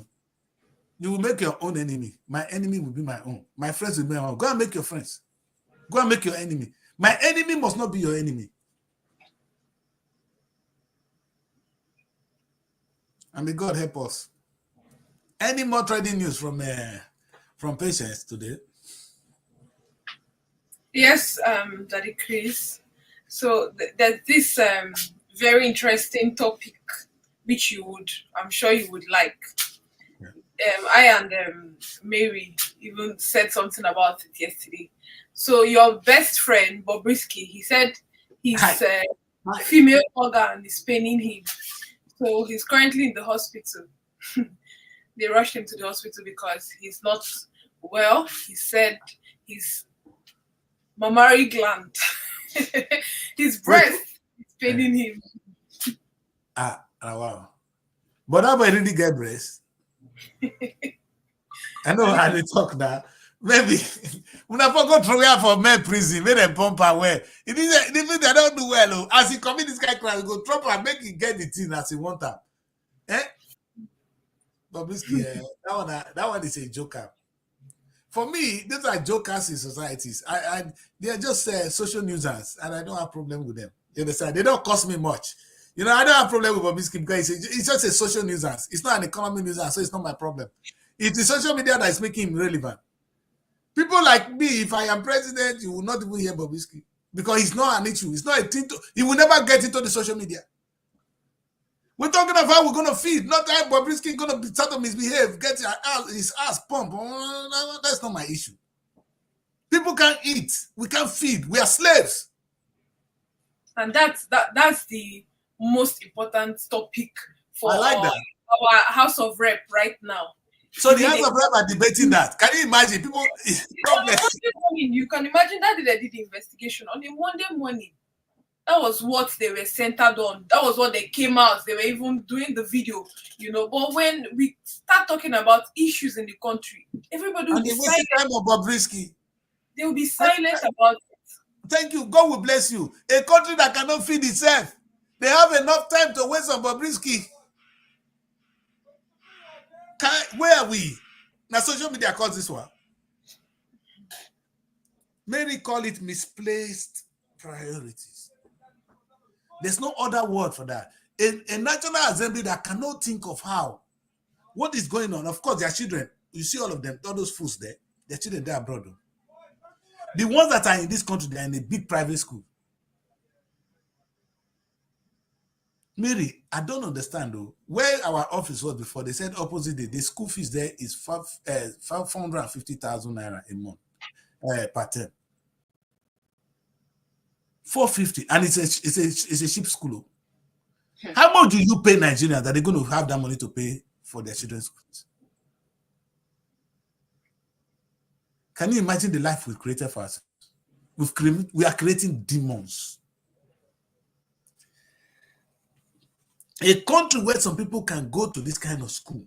[SPEAKER 1] You will make your own enemy. My enemy will be my own. My friends will be my own. Go and make your friends. Go and make your enemy. My enemy must not be your enemy. And may God help us. Any more trading news from Patience today?
[SPEAKER 2] Yes, Daddy Chris. So there's this very interesting topic which I'm sure you would like. Yeah. I and Mary even said something about it yesterday. So your best friend Bobrisky, he said his female organ is paining him. So he's currently in the hospital. They rushed him to the hospital because he's not well. He said his mammary gland, his breast is paining him.
[SPEAKER 1] Wow. But how about really get breast? I know how they talk now. Maybe when I forgot throw her for men prison, make them pump her well. If they don't do well, as he commit this guy crime, go drop her, make him get the thing as he want her. Bobrisky, that one is a joker. For me, these are jokers in societies. They are just social nuisance, and I don't have problem with them. You understand? They don't cost me much. You know, I don't have problem with Bobrisky because it's just a social nuisance. It's not an economic nuisance, so it's not my problem. It's the social media that is making him relevant. People like me, if I am president, you will not even hear Bobrisky because it's not an issue. It's not a thing. He will never get into the social media. We're talking about how we're going to feed, not that Bobrisky going to start to misbehave, get his ass pumped. That's not my issue. People can't eat. We can't feed. We are slaves.
[SPEAKER 2] And that's the most important topic for our House of Rep right now.
[SPEAKER 1] So the House of Rep are debating that. Can you imagine? People,
[SPEAKER 2] you can imagine that they did the investigation on a Monday morning. That was what they were centered on. That was what they came out. They were even doing the video, you know. But when we start talking about issues in the country, everybody will be silent.
[SPEAKER 1] Time of Bobrisky.
[SPEAKER 2] They will be silent about it.
[SPEAKER 1] Thank you. God will bless you. A country that cannot feed itself. They have enough time to waste on Bobrisky. Where are we? Now, social media calls this one. Maybe call it misplaced priorities. There's no other word for that. A National Assembly that cannot think of what is going on. Of course, their children. you see all of them, all those fools there, their children there abroad. The ones that are in this country, they are in a big private school. Mary, I don't understand though. Where our office was before, they said opposite the school fees there is 550,000 naira a month per term. 450, and it's a cheap school. How much do you pay Nigerians that they're going to have that money to pay for their children's schools? Can you imagine the life we created for us? We are creating demons. A country where some people can go to this kind of school,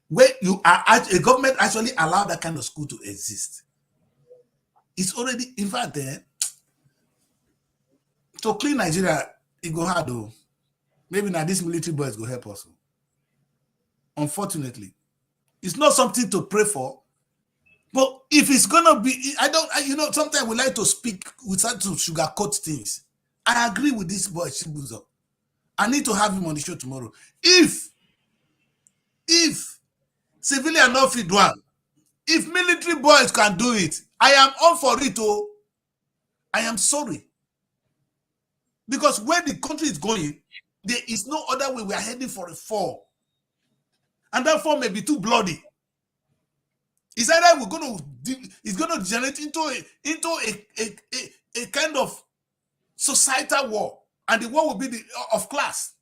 [SPEAKER 1] where you are a government actually allow that kind of school to exist. It's already, in fact, to clean Nigeria, it go hard though. Maybe now these military boys go help us. Unfortunately, it's not something to pray for. But if it's gonna be, sometimes we like to speak without to sugarcoat things. I agree with this boy, Chibuzo. I need to have him on the show tomorrow. If civilian not fit one, if military boys can do it, I am all for it. Oh, I am sorry. Because where the country is going, there is no other way. We are heading for a fall. And that fall may be too bloody. It's either it's going to generate into a kind of societal war. And the war will be of class.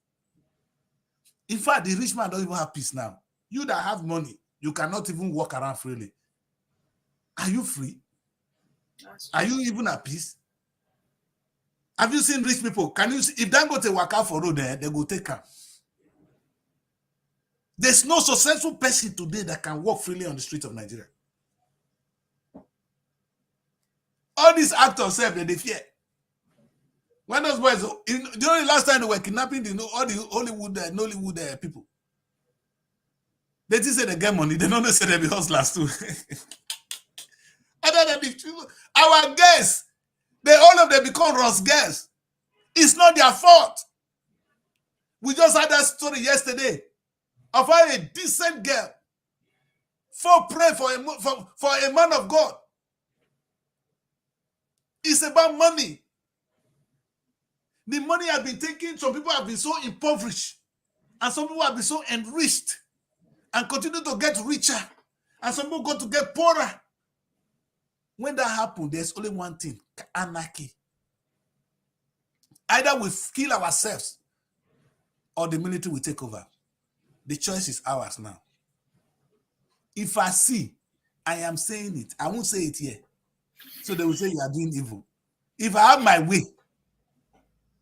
[SPEAKER 1] In fact, the rich man don't even have peace now. You that have money, you cannot even walk around freely. Are you free? Are you even at peace? Have you seen rich people? Can you see, if they go to work out for road there, they go take them. There's no successful person today that can walk freely on the streets of Nigeria. All these actors say they fear. When those boys, the last time they were kidnapping all the Hollywood, Nollywood people, they just say they get money. They don't say they be hustlers too. Other than our guests, all of them become Ross guests. It's not their fault. We just had that story yesterday of how a decent girl pray for a man of God. It's about money. The money has been taken. Some people have been so impoverished, and some people have been so enriched and continue to get richer, and some people go to get poorer. When that happens, there's only one thing: anarchy. Either we kill ourselves or the military will take over. The choice is ours now. If I see, I am saying it. I won't say it here. So they will say you are doing evil. If I have my way,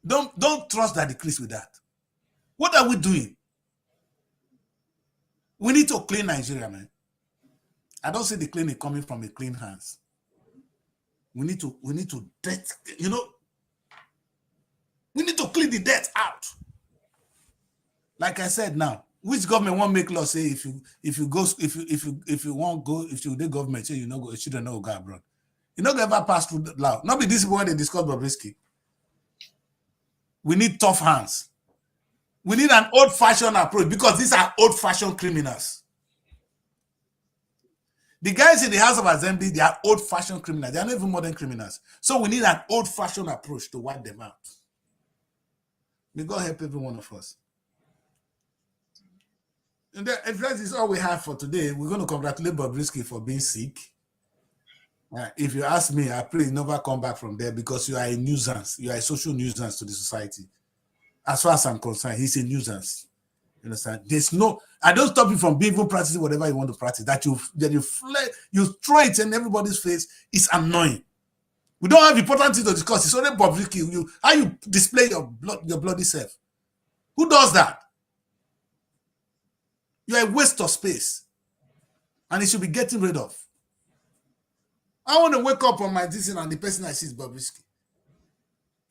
[SPEAKER 1] don't trust that decrease with that. What are we doing? We need to clean Nigeria, man. I don't see the cleaning coming from a clean hands. We need to debt, we need to clean the debt out. Like I said now, which government won't make law say if you the government say you shouldn't know go abroad. You not ever pass through the law. Not be this one they discuss Bobrisky. We need tough hands. We need an old-fashioned approach because these are old-fashioned criminals. The guys in the House of Assembly, they are old-fashioned criminals. They are not even modern criminals. So we need an old-fashioned approach to wipe them out. May God help every one of us. And if that is all we have for today, we're going to congratulate Bobrisky for being sick. If you ask me, I pray you never come back from there because you are a nuisance. You are a social nuisance to the society. As far as I'm concerned, he's a nuisance. You understand? There's no, I don't stop you from being even practicing whatever you want to practice. That you throw it in everybody's face is annoying. We don't have important things to discuss. It's only Bobrisky. How you display your bloody self. Who does that? You're a waste of space. And it should be getting rid of. I want to wake up on my decision and the person I see is Bobrisky.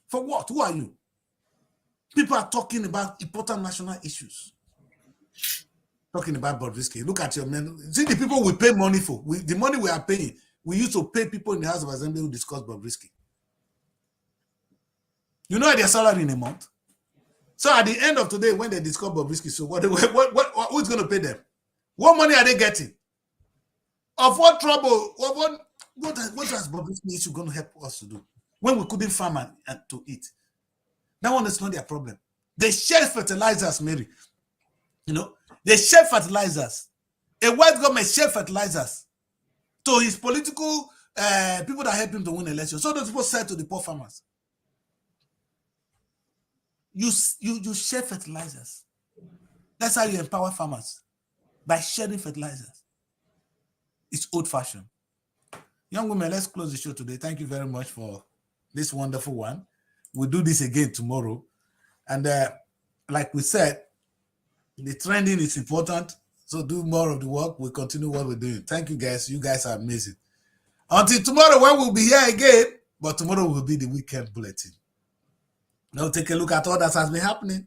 [SPEAKER 1] For what? Who are you? People are talking about important national issues. Talking about Bobrisky. Look at your men. See the people we pay money for. The money we are paying, we used to pay people in the House of Assembly who discuss Bobrisky. You know their salary in a month? So at the end of today, when they discuss Bobrisky, so who's going to pay them? What money are they getting? Of what trouble? What has Bobrisky issue going to help us to do when we couldn't farm and to eat? That one is not their problem. They share fertilizers, Mary. You know, they share fertilizers. A white government share fertilizers to his political people that help him to win elections. So those people sell to the poor farmers. You share fertilizers. That's how you empower farmers, by sharing fertilizers. It's old-fashioned. Young women, let's close the show today. Thank you very much for this wonderful one. We'll do this again tomorrow. And like we said, the trending is important. So do more of the work. We'll continue what we're doing. Thank you, guys. You guys are amazing. Until tomorrow, when we'll be here again. But tomorrow will be the weekend bulletin. Now take a look at all that has been happening.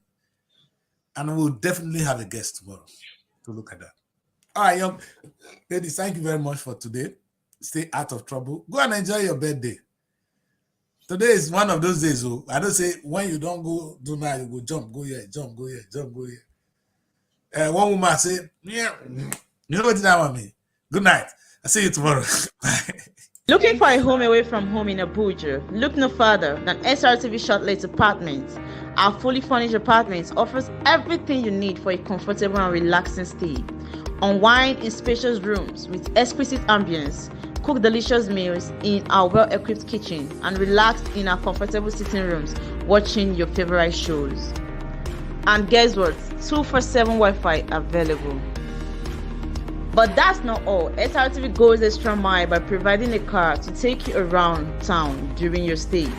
[SPEAKER 1] And we'll definitely have a guest tomorrow to look at that. All right, young ladies, thank you very much for today. Stay out of trouble. Go and enjoy your birthday. Today is one of those days. Oh, I don't say when you don't go do now, you go jump, go here, jump, go here, jump, go here. One woman said, yeah, you know what that want me? Good night. I'll see you tomorrow.
[SPEAKER 4] Looking for a home away from home in Abuja? Look no further than Srtv Shortlet Apartments. Our fully furnished apartments offers everything you need for a comfortable and relaxing stay. Unwind in spacious rooms with exquisite ambience. Cook delicious meals in our well-equipped kitchen and relax in our comfortable sitting rooms watching your favorite shows. And guess what? 247 Wi-Fi available. But that's not all. Srtv goes extra mile by providing a car to take you around town during your stay.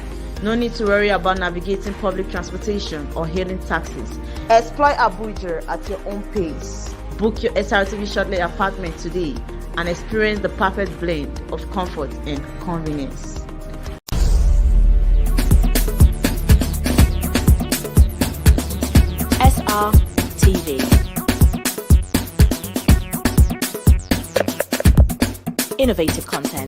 [SPEAKER 4] No need to worry about navigating public transportation or hailing taxis. Explore Abuja at your own pace. Book your Srtv Shortlet apartment today and experience the perfect blend of comfort and convenience.
[SPEAKER 5] Srtv. Innovative content.